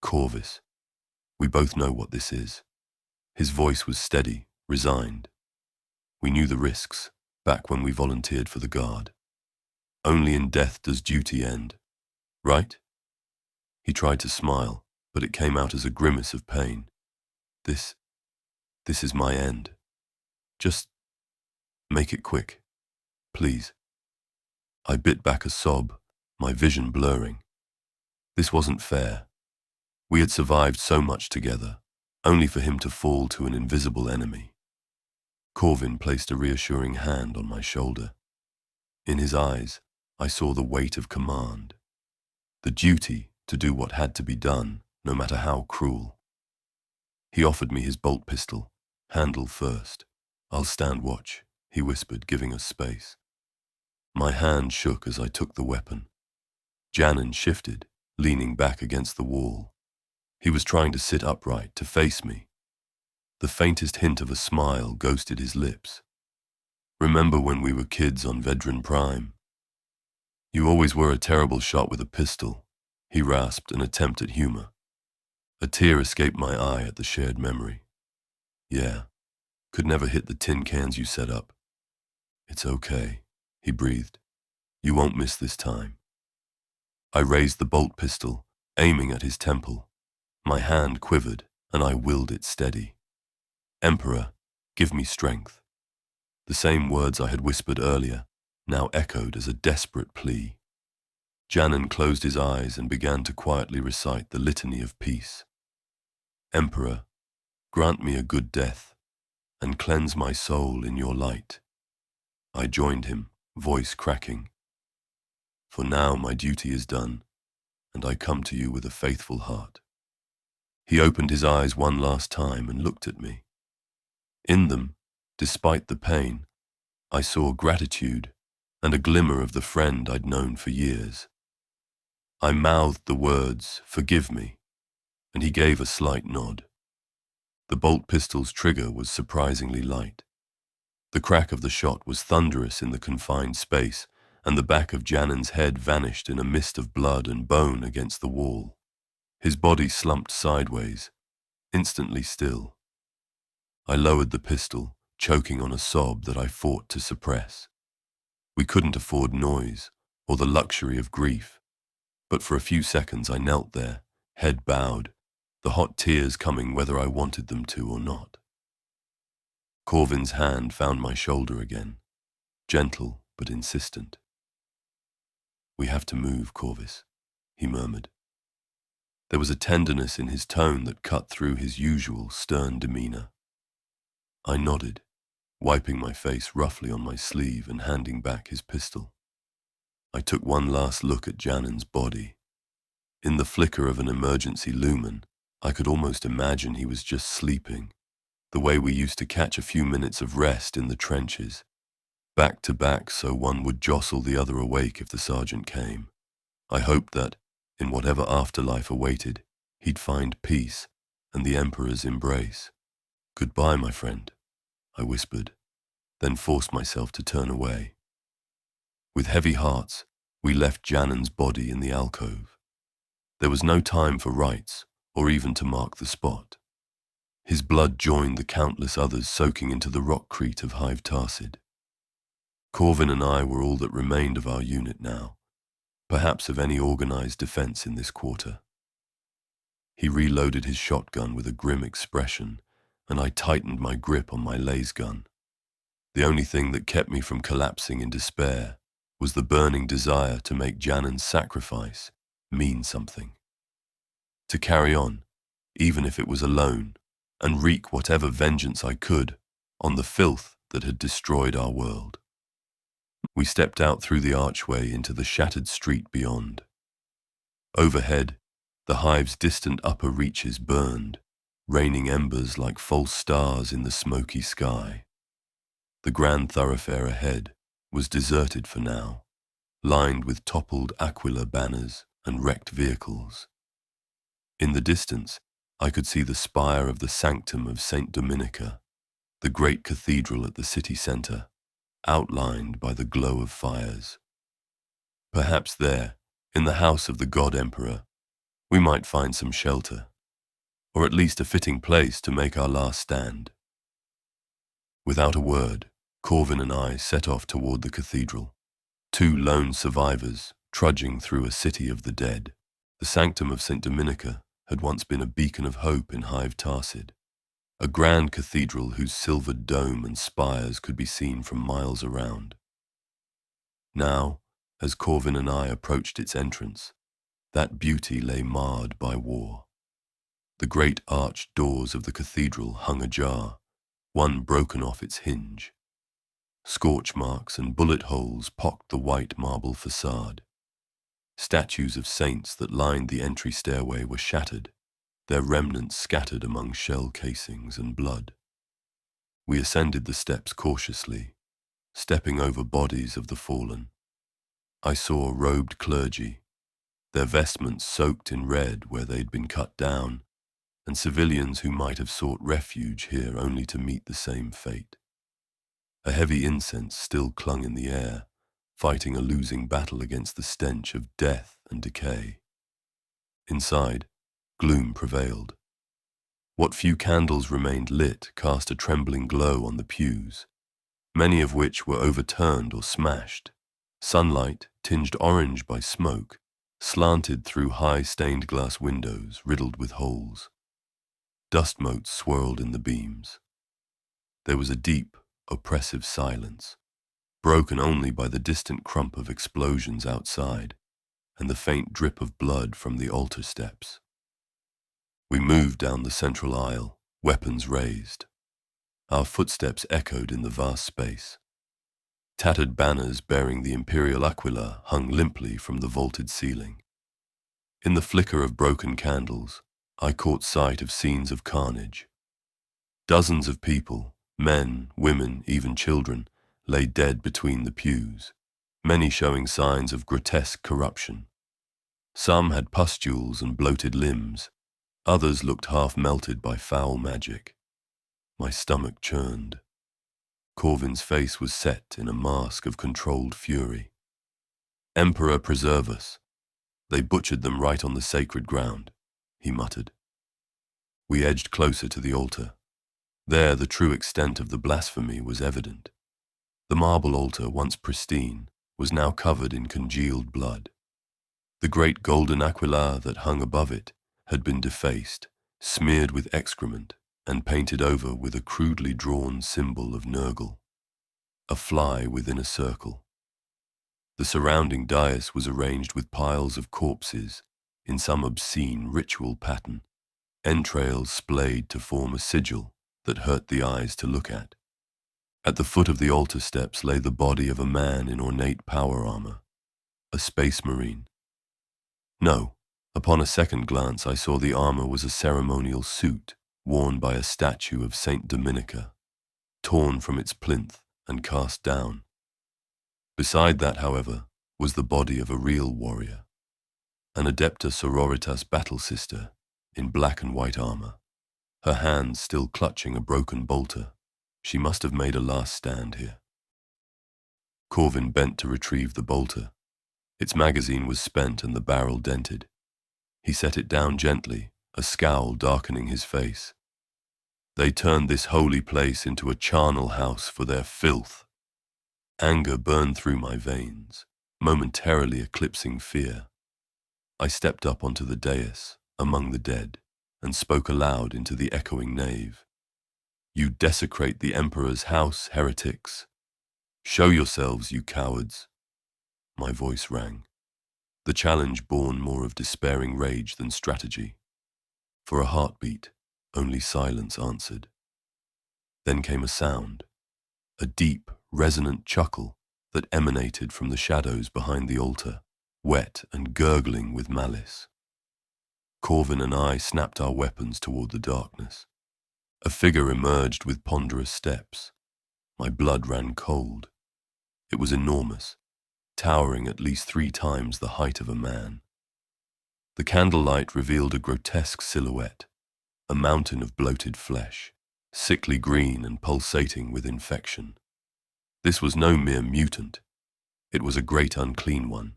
"Korvis, we both know what this is." His voice was steady, resigned. "We knew the risks, back when we volunteered for the Guard. Only in death does duty end. Right?" He tried to smile, but it came out as a grimace of pain. This is my end. Just make it quick, please." I bit back a sob, my vision blurring. This wasn't fair. We had survived so much together, only for him to fall to an invisible enemy. Korvis placed a reassuring hand on my shoulder. In his eyes, I saw the weight of command, the duty to do what had to be done, no matter how cruel. He offered me his bolt pistol, handle first. "I'll stand watch," he whispered, giving us space. My hand shook as I took the weapon. Janan shifted, leaning back against the wall. He was trying to sit upright, to face me. The faintest hint of a smile ghosted his lips. "Remember when we were kids on Veteran Prime? You always were a terrible shot with a pistol," he rasped, an attempt at humor. A tear escaped my eye at the shared memory. "Yeah, could never hit the tin cans you set up." "It's okay," he breathed. "You won't miss this time." I raised the bolt pistol, aiming at his temple. My hand quivered, and I willed it steady. "Emperor, give me strength." The same words I had whispered earlier, now echoed as a desperate plea. Janan closed his eyes and began to quietly recite the litany of peace. Emperor, grant me a good death, and cleanse my soul in your light. I joined him, voice cracking. For now my duty is done, and I come to you with a faithful heart. He opened his eyes one last time and looked at me. In them, despite the pain, I saw gratitude and a glimmer of the friend I'd known for years. I mouthed the words, "Forgive me," and he gave a slight nod. The bolt pistol's trigger was surprisingly light. The crack of the shot was thunderous in the confined space, and the back of Janan's head vanished in a mist of blood and bone against the wall. His body slumped sideways, instantly still. I lowered the pistol, choking on a sob that I fought to suppress. We couldn't afford noise or the luxury of grief, but for a few seconds I knelt there, head bowed, the hot tears coming whether I wanted them to or not. Corvin's hand found my shoulder again, gentle but insistent. "We have to move, Korvis," he murmured. There was a tenderness in his tone that cut through his usual stern demeanor. I nodded, wiping my face roughly on my sleeve and handing back his pistol. I took one last look at Janan's body. In the flicker of an emergency lumen, I could almost imagine he was just sleeping, the way we used to catch a few minutes of rest in the trenches, back to back so one would jostle the other awake if the sergeant came. I hoped that, in whatever afterlife awaited, he'd find peace and the Emperor's embrace. "Goodbye, my friend," I whispered, then forced myself to turn away. With heavy hearts, we left Janan's body in the alcove. There was no time for rites, or even to mark the spot. His blood joined the countless others soaking into the rockcrete of Hive Tarsid. Corvin and I were all that remained of our unit now, perhaps of any organized defense in this quarter. He reloaded his shotgun with a grim expression, and I tightened my grip on my laser gun. The only thing that kept me from collapsing in despair was the burning desire to make Janan's sacrifice mean something. To carry on, even if it was alone, and wreak whatever vengeance I could on the filth that had destroyed our world. We stepped out through the archway into the shattered street beyond. Overhead, the Hive's distant upper reaches burned, raining embers like false stars in the smoky sky. The grand thoroughfare ahead was deserted for now, lined with toppled Aquila banners and wrecked vehicles. In the distance, I could see the spire of the Sanctum of St. Dominica, the great cathedral at the city centre, outlined by the glow of fires. Perhaps there, in the house of the God Emperor, we might find some shelter, or at least a fitting place to make our last stand. Without a word, Corvin and I set off toward the cathedral, two lone survivors trudging through a city of the dead. The Sanctum of St. Dominica had once been a beacon of hope in Hive Tarsid, a grand cathedral whose silvered dome and spires could be seen from miles around. Now, as Corvin and I approached its entrance, that beauty lay marred by war. The great arched doors of the cathedral hung ajar, one broken off its hinge. Scorch marks and bullet holes pocked the white marble facade. Statues of saints that lined the entry stairway were shattered, their remnants scattered among shell casings and blood. We ascended the steps cautiously, stepping over bodies of the fallen. I saw robed clergy, their vestments soaked in red where they'd been cut down, and civilians who might have sought refuge here only to meet the same fate. A heavy incense still clung in the air, fighting a losing battle against the stench of death and decay. Inside, gloom prevailed. What few candles remained lit cast a trembling glow on the pews, many of which were overturned or smashed. Sunlight, tinged orange by smoke, slanted through high stained glass windows riddled with holes. Dust motes swirled in the beams. There was a deep, oppressive silence, broken only by the distant crump of explosions outside, and the faint drip of blood from the altar steps. We moved down the central aisle, weapons raised. Our footsteps echoed in the vast space. Tattered banners bearing the Imperial Aquila hung limply from the vaulted ceiling. In the flicker of broken candles, I caught sight of scenes of carnage. Dozens of people, men, women, even children, lay dead between the pews, many showing signs of grotesque corruption. Some had pustules and bloated limbs, others looked half-melted by foul magic. My stomach churned. Korvin's face was set in a mask of controlled fury. "Emperor, preserve us. They butchered them right on the sacred ground," he muttered. We edged closer to the altar. There the true extent of the blasphemy was evident. The marble altar, once pristine, was now covered in congealed blood. The great golden aquila that hung above it had been defaced, smeared with excrement, and painted over with a crudely drawn symbol of Nurgle, a fly within a circle. The surrounding dais was arranged with piles of corpses in some obscene ritual pattern, entrails splayed to form a sigil that hurt the eyes to look at. At the foot of the altar steps lay the body of a man in ornate power armor, a space marine. No, upon a second glance I saw the armor was a ceremonial suit worn by a statue of Saint Dominica, torn from its plinth and cast down. Beside that, however, was the body of a real warrior, an Adepta Sororitas battle sister in black and white armor, her hands still clutching a broken bolter. She must have made a last stand here. Korvin bent to retrieve the bolter. Its magazine was spent and the barrel dented. He set it down gently, a scowl darkening his face. "They turned this holy place into a charnel house for their filth." Anger burned through my veins, momentarily eclipsing fear. I stepped up onto the dais, among the dead, and spoke aloud into the echoing nave. "You desecrate the Emperor's house, heretics. Show yourselves, you cowards." My voice rang, the challenge born more of despairing rage than strategy. For a heartbeat, only silence answered. Then came a sound, a deep, resonant chuckle that emanated from the shadows behind the altar, wet and gurgling with malice. Korvin and I snapped our weapons toward the darkness. A figure emerged with ponderous steps. My blood ran cold. It was enormous, towering at least 3 times the height of a man. The candlelight revealed a grotesque silhouette, a mountain of bloated flesh, sickly green and pulsating with infection. This was no mere mutant. It was a Great Unclean One,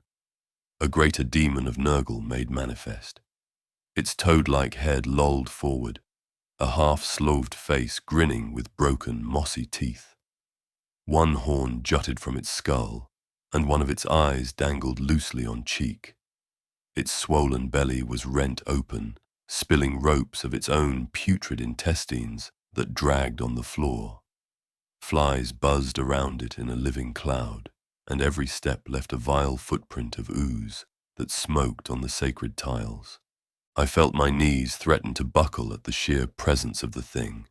a greater demon of Nurgle made manifest. Its toad-like head lolled forward, a half-sloved face grinning with broken, mossy teeth. One horn jutted from its skull, and one of its eyes dangled loosely on cheek. Its swollen belly was rent open, spilling ropes of its own putrid intestines that dragged on the floor. Flies buzzed around it in a living cloud, and every step left a vile footprint of ooze that smoked on the sacred tiles. I felt my knees threaten to buckle at the sheer presence of the thing.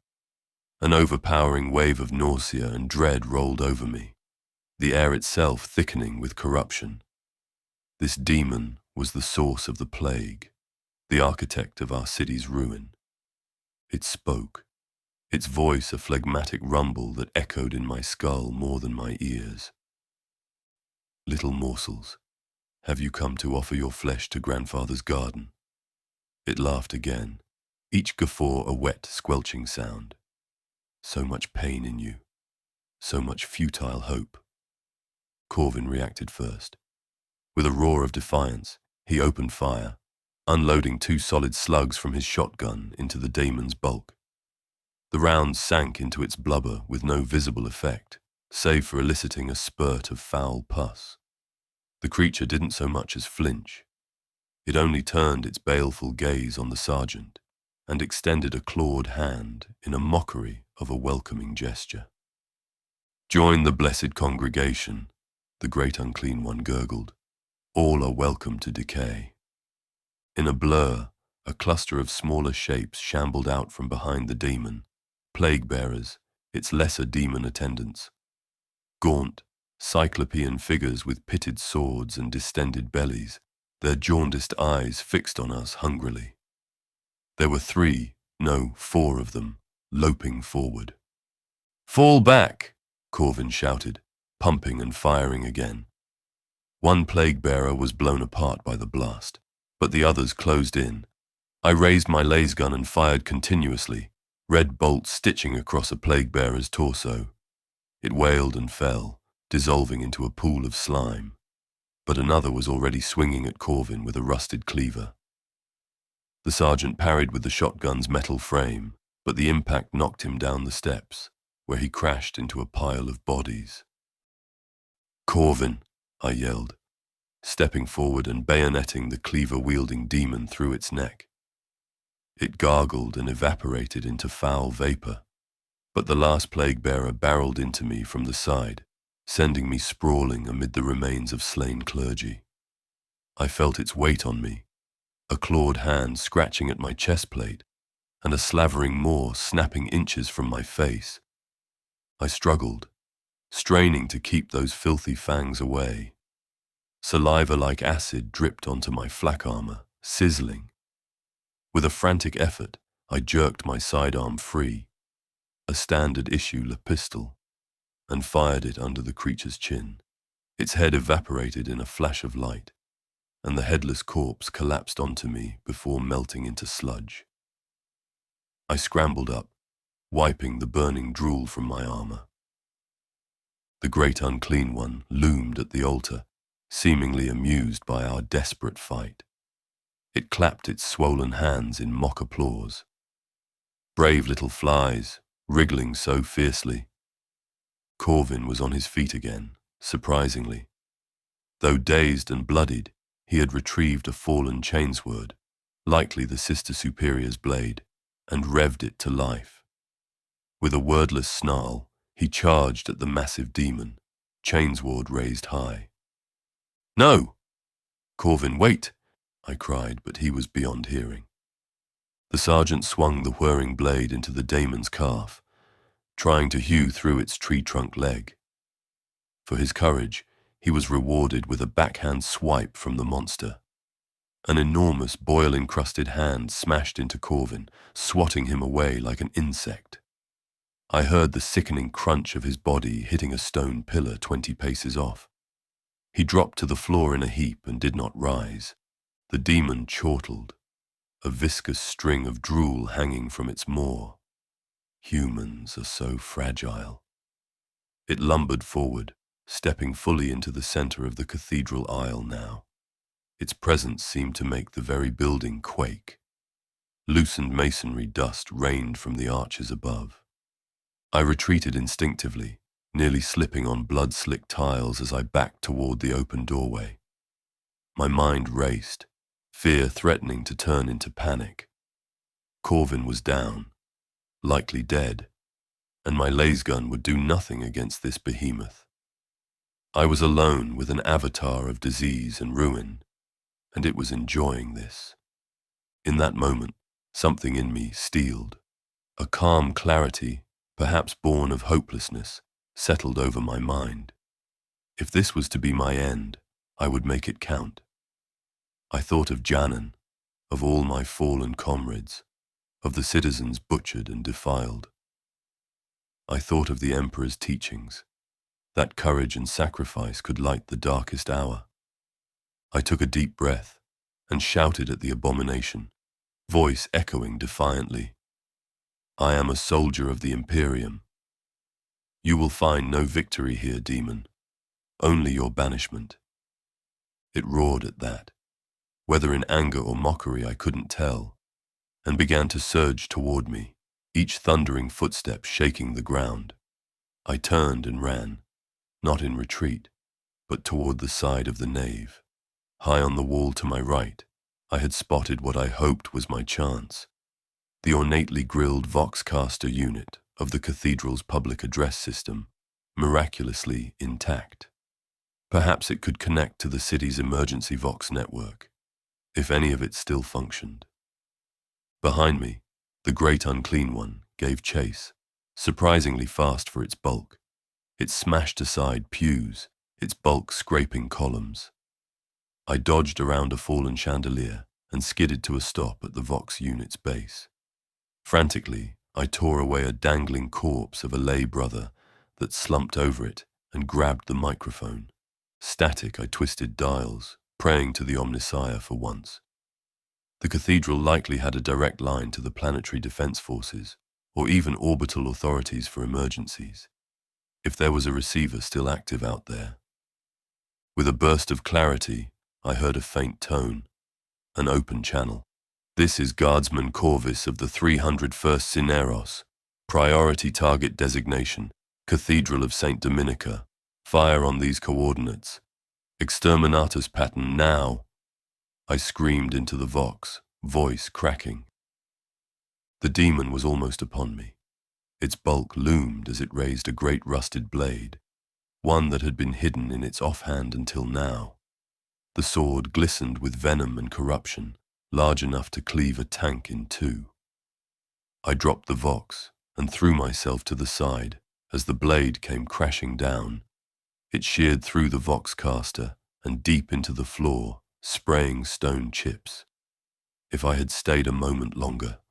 An overpowering wave of nausea and dread rolled over me, the air itself thickening with corruption. This demon was the source of the plague, the architect of our city's ruin. It spoke, its voice a phlegmatic rumble that echoed in my skull more than my ears. "Little morsels, have you come to offer your flesh to Grandfather's garden?" It laughed again, each guffaw a wet, squelching sound. "So much pain in you, so much futile hope." Korvin reacted first. With a roar of defiance, he opened fire, unloading 2 solid slugs from his shotgun into the daemon's bulk. The rounds sank into its blubber with no visible effect, save for eliciting a spurt of foul pus. The creature didn't so much as flinch. It only turned its baleful gaze on the sergeant and extended a clawed hand in a mockery of a welcoming gesture. "Join the blessed congregation," the Great Unclean One gurgled. All are welcome to decay. In a blur, a cluster of smaller shapes shambled out from behind the demon, plague-bearers, its lesser demon attendants. Gaunt, cyclopean figures with pitted swords and distended bellies, their jaundiced eyes fixed on us hungrily. There were 3, no, 4 of them, loping forward. "Fall back!" Korvin shouted, pumping and firing again. One plague-bearer was blown apart by the blast, but the others closed in. I raised my laser gun and fired continuously, red bolts stitching across a plague-bearer's torso. It wailed and fell, dissolving into a pool of slime, but another was already swinging at Korvin with a rusted cleaver. The sergeant parried with the shotgun's metal frame, but the impact knocked him down the steps, where he crashed into a pile of bodies. "Korvin," I yelled, stepping forward and bayoneting the cleaver-wielding demon through its neck. It gargled and evaporated into foul vapor, but the last plague-bearer barreled into me from the side, sending me sprawling amid the remains of slain clergy. I felt its weight on me, a clawed hand scratching at my chest plate, and a slavering maw snapping inches from my face. I struggled, straining to keep those filthy fangs away. Saliva like acid dripped onto my flak armor, sizzling. With a frantic effort, I jerked my sidearm free, a standard-issue pistol, and fired it under the creature's chin. Its head evaporated in a flash of light, and the headless corpse collapsed onto me before melting into sludge. I scrambled up, wiping the burning drool from my armor. The Great Unclean One loomed at the altar, seemingly amused by our desperate fight. It clapped its swollen hands in mock applause. Brave little flies, wriggling so fiercely. Korvin was on his feet again, surprisingly. Though dazed and bloodied, he had retrieved a fallen chainsword, likely the Sister Superior's blade, and revved it to life. With a wordless snarl, he charged at the massive demon, chainsword raised high. "No! Korvin, wait!" I cried, but he was beyond hearing. The sergeant swung the whirring blade into the daemon's calf, trying to hew through its tree-trunk leg. For his courage, he was rewarded with a backhand swipe from the monster. An enormous, boil-encrusted hand smashed into Korvin, swatting him away like an insect. I heard the sickening crunch of his body hitting a stone pillar 20 paces off. He dropped to the floor in a heap and did not rise. The demon chortled, a viscous string of drool hanging from its maw. Humans are so fragile. It lumbered forward, stepping fully into the center of the cathedral aisle now. Its presence seemed to make the very building quake. Loosened masonry dust rained from the arches above. I retreated instinctively, nearly slipping on blood-slick tiles as I backed toward the open doorway. My mind raced, fear threatening to turn into panic. Korvin was down, likely dead, and my laser gun would do nothing against this behemoth. I was alone with an avatar of disease and ruin, and it was enjoying this. In that moment, something in me steeled. A calm clarity, perhaps born of hopelessness, settled over my mind. If this was to be my end, I would make it count. I thought of Janan, of all my fallen comrades, of the citizens butchered and defiled. I thought of the Emperor's teachings, that courage and sacrifice could light the darkest hour. I took a deep breath and shouted at the abomination, voice echoing defiantly, "I am a soldier of the Imperium. You will find no victory here, demon, only your banishment." It roared at that, whether in anger or mockery I couldn't tell, and began to surge toward me, each thundering footstep shaking the ground. I turned and ran, not in retreat, but toward the side of the nave. High on the wall to my right, I had spotted what I hoped was my chance, the ornately grilled Voxcaster unit of the cathedral's public address system, miraculously intact. Perhaps it could connect to the city's emergency Vox network, if any of it still functioned. Behind me, the Great Unclean One gave chase, surprisingly fast for its bulk. It smashed aside pews, its bulk scraping columns. I dodged around a fallen chandelier and skidded to a stop at the Vox unit's base. Frantically, I tore away a dangling corpse of a lay brother that slumped over it and grabbed the microphone. Static, I twisted dials, praying to the Omnissiah for once. The cathedral likely had a direct line to the planetary defense forces, or even orbital authorities for emergencies, if there was a receiver still active out there. With a burst of clarity, I heard a faint tone, an open channel. "This is Guardsman Korvis of the 301st Cineros. Priority target designation, Cathedral of St. Dominica. Fire on these coordinates. Exterminatus pattern now." I screamed into the Vox, voice cracking. The demon was almost upon me. Its bulk loomed as it raised a great rusted blade, one that had been hidden in its offhand until now. The sword glistened with venom and corruption, large enough to cleave a tank in two. I dropped the Vox and threw myself to the side as the blade came crashing down. It sheared through the Vox caster and deep into the floor, spraying stone chips. If I had stayed a moment longer.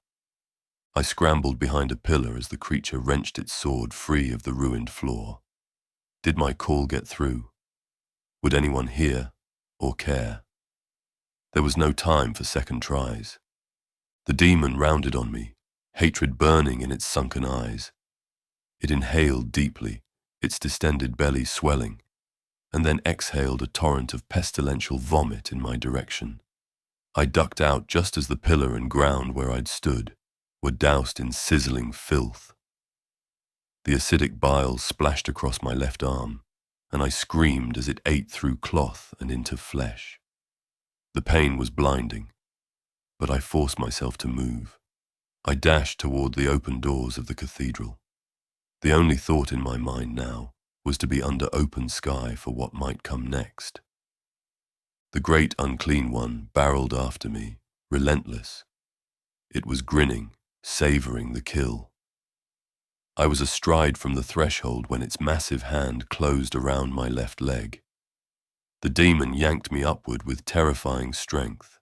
I scrambled behind a pillar as the creature wrenched its sword free of the ruined floor. Did my call get through? Would anyone hear or care? There was no time for second tries. The demon rounded on me, hatred burning in its sunken eyes. It inhaled deeply, its distended belly swelling, and then exhaled a torrent of pestilential vomit in my direction. I ducked out just as the pillar and ground where I'd stood were doused in sizzling filth. The acidic bile splashed across my left arm, and I screamed as it ate through cloth and into flesh. The pain was blinding, but I forced myself to move. I dashed toward the open doors of the cathedral. The only thought in my mind now was to be under open sky for what might come next. The Great Unclean One barreled after me, relentless. It was grinning, savoring the kill. I was astride from the threshold when its massive hand closed around my left leg. The demon yanked me upward with terrifying strength.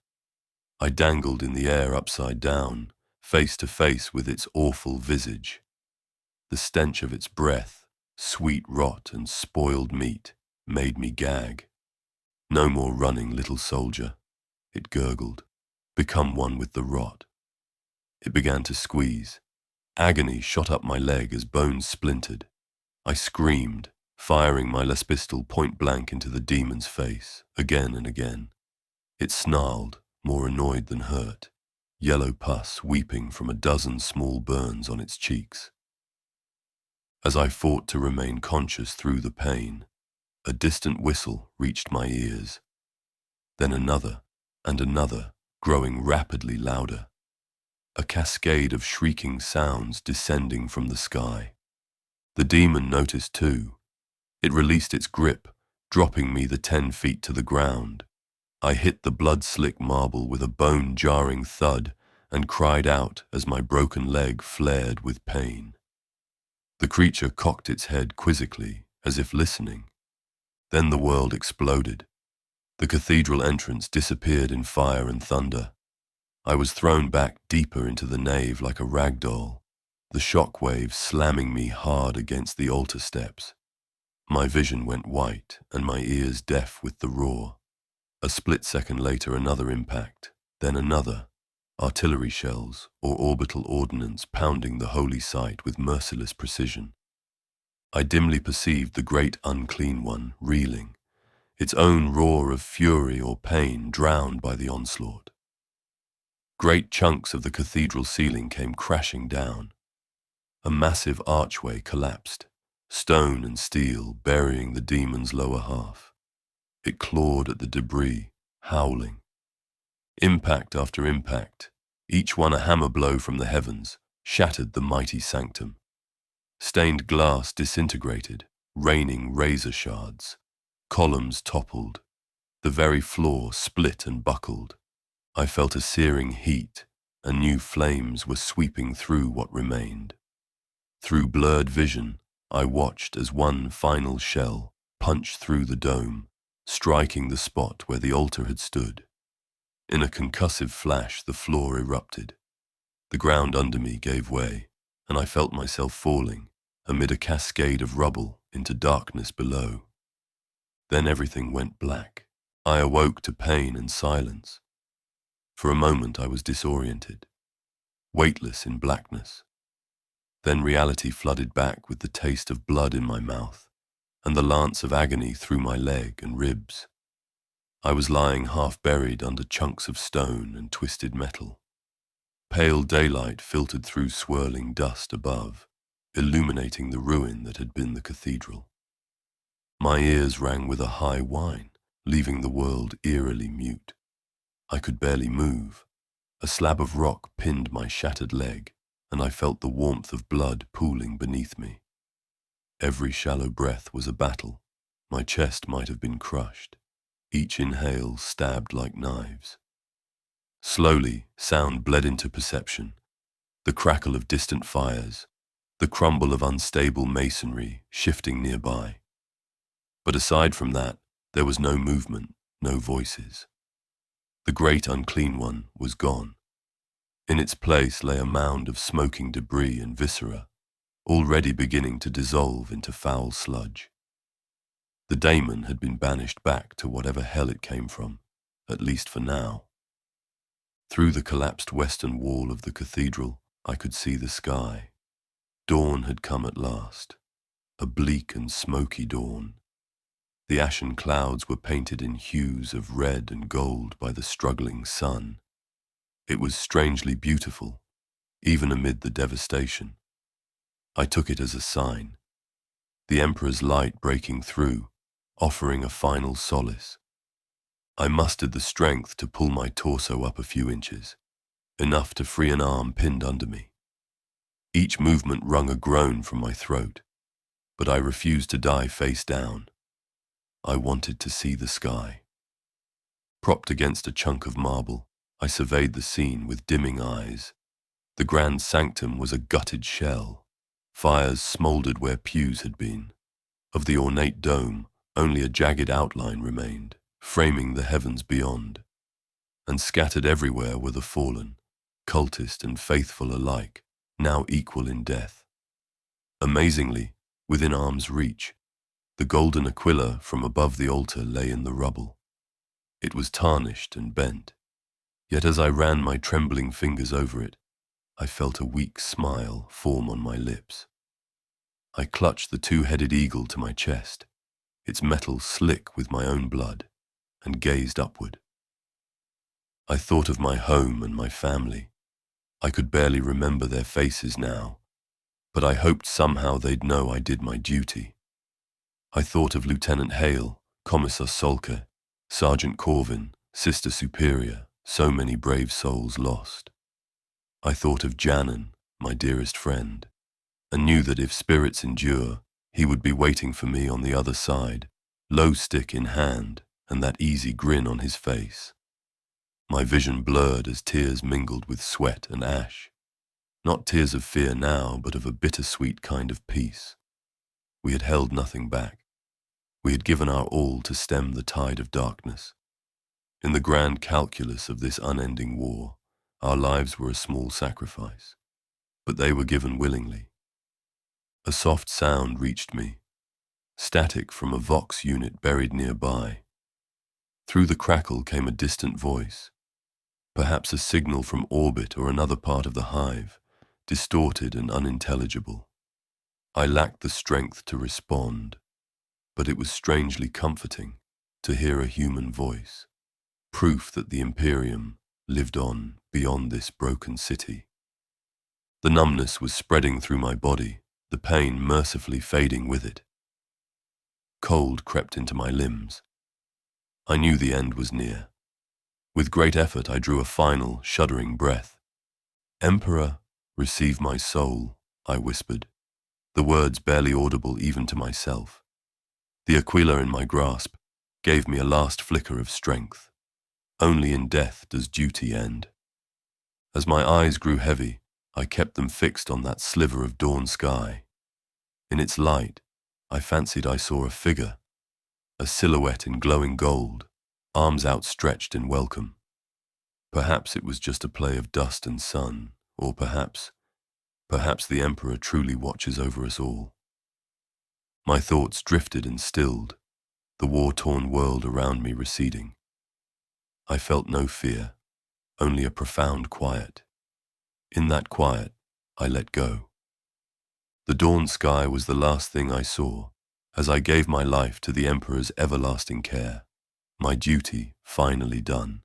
I dangled in the air upside down, face to face with its awful visage. The stench of its breath, sweet rot and spoiled meat, made me gag. "No more running, little soldier," it gurgled. "Become one with the rot." It began to squeeze. Agony shot up my leg as bones splintered. I screamed, firing my las pistol point blank into the demon's face, again and again. It snarled, more annoyed than hurt, yellow pus weeping from a dozen small burns on its cheeks. As I fought to remain conscious through the pain, a distant whistle reached my ears. Then another, and another, growing rapidly louder. A cascade of shrieking sounds descending from the sky. The demon noticed too. It released its grip, dropping me the 10 feet to the ground. I hit the blood-slick marble with a bone-jarring thud and cried out as my broken leg flared with pain. The creature cocked its head quizzically, as if listening. Then the world exploded. The cathedral entrance disappeared in fire and thunder. I was thrown back deeper into the nave like a rag doll, the shock wave slamming me hard against the altar steps. My vision went white and my ears deaf with the roar. A split second later, another impact, then another. Artillery shells or orbital ordnance pounding the holy site with merciless precision. I dimly perceived the Great Unclean One reeling, its own roar of fury or pain drowned by the onslaught. Great chunks of the cathedral ceiling came crashing down. A massive archway collapsed, stone and steel burying the demon's lower half. It clawed at the debris, howling. Impact after impact, each one a hammer blow from the heavens, shattered the mighty sanctum. Stained glass disintegrated, raining razor shards. Columns toppled. The very floor split and buckled. I felt a searing heat, and new flames were sweeping through what remained. Through blurred vision, I watched as one final shell punched through the dome, striking the spot where the altar had stood. In a concussive flash, the floor erupted. The ground under me gave way, and I felt myself falling, amid a cascade of rubble, into darkness below. Then everything went black. I awoke to pain and silence. For a moment I was disoriented, weightless in blackness. Then reality flooded back with the taste of blood in my mouth and the lance of agony through my leg and ribs. I was lying half buried under chunks of stone and twisted metal. Pale daylight filtered through swirling dust above, illuminating the ruin that had been the cathedral. My ears rang with a high whine, leaving the world eerily mute. I could barely move. A slab of rock pinned my shattered leg, and I felt the warmth of blood pooling beneath me. Every shallow breath was a battle. My chest might have been crushed. Each inhale stabbed like knives. Slowly, sound bled into perception. The crackle of distant fires, the crumble of unstable masonry shifting nearby. But aside from that, there was no movement, no voices. The Great Unclean One was gone. In its place lay a mound of smoking debris and viscera, already beginning to dissolve into foul sludge. The daemon had been banished back to whatever hell it came from, at least for now. Through the collapsed western wall of the cathedral, I could see the sky. Dawn had come at last, a bleak and smoky dawn. The ashen clouds were painted in hues of red and gold by the struggling sun. It was strangely beautiful, even amid the devastation. I took it as a sign. The Emperor's light breaking through, offering a final solace. I mustered the strength to pull my torso up a few inches, enough to free an arm pinned under me. Each movement wrung a groan from my throat, but I refused to die face down. I wanted to see the sky. Propped against a chunk of marble, I surveyed the scene with dimming eyes. The grand sanctum was a gutted shell. Fires smouldered where pews had been. Of the ornate dome, only a jagged outline remained, framing the heavens beyond. And scattered everywhere were the fallen, cultist and faithful alike, now equal in death. Amazingly, within arm's reach, the golden aquila from above the altar lay in the rubble. It was tarnished and bent, yet as I ran my trembling fingers over it, I felt a weak smile form on my lips. I clutched the two-headed eagle to my chest, its metal slick with my own blood, and gazed upward. I thought of my home and my family. I could barely remember their faces now, but I hoped somehow they'd know I did my duty. I thought of Lieutenant Hale, Commissar Solke, Sergeant Corvin, Sister Superior, so many brave souls lost. I thought of Janan, my dearest friend, and knew that if spirits endure, he would be waiting for me on the other side, low stick in hand, and that easy grin on his face. My vision blurred as tears mingled with sweat and ash. Not tears of fear now, but of a bittersweet kind of peace. We had held nothing back. We had given our all to stem the tide of darkness. In the grand calculus of this unending war, our lives were a small sacrifice, but they were given willingly. A soft sound reached me, static from a Vox unit buried nearby. Through the crackle came a distant voice, perhaps a signal from orbit or another part of the hive, distorted and unintelligible. I lacked the strength to respond, but it was strangely comforting to hear a human voice, proof that the Imperium lived on beyond this broken city. The numbness was spreading through my body, the pain mercifully fading with it. Cold crept into my limbs. I knew the end was near. With great effort I drew a final, shuddering breath. "Emperor, receive my soul," I whispered, the words barely audible even to myself. The aquila in my grasp gave me a last flicker of strength. Only in death does duty end. As my eyes grew heavy, I kept them fixed on that sliver of dawn sky. In its light, I fancied I saw a figure, a silhouette in glowing gold, arms outstretched in welcome. Perhaps it was just a play of dust and sun, or perhaps the Emperor truly watches over us all. My thoughts drifted and stilled, the war-torn world around me receding. I felt no fear, only a profound quiet. In that quiet, I let go. The dawn sky was the last thing I saw, as I gave my life to the Emperor's everlasting care, my duty finally done.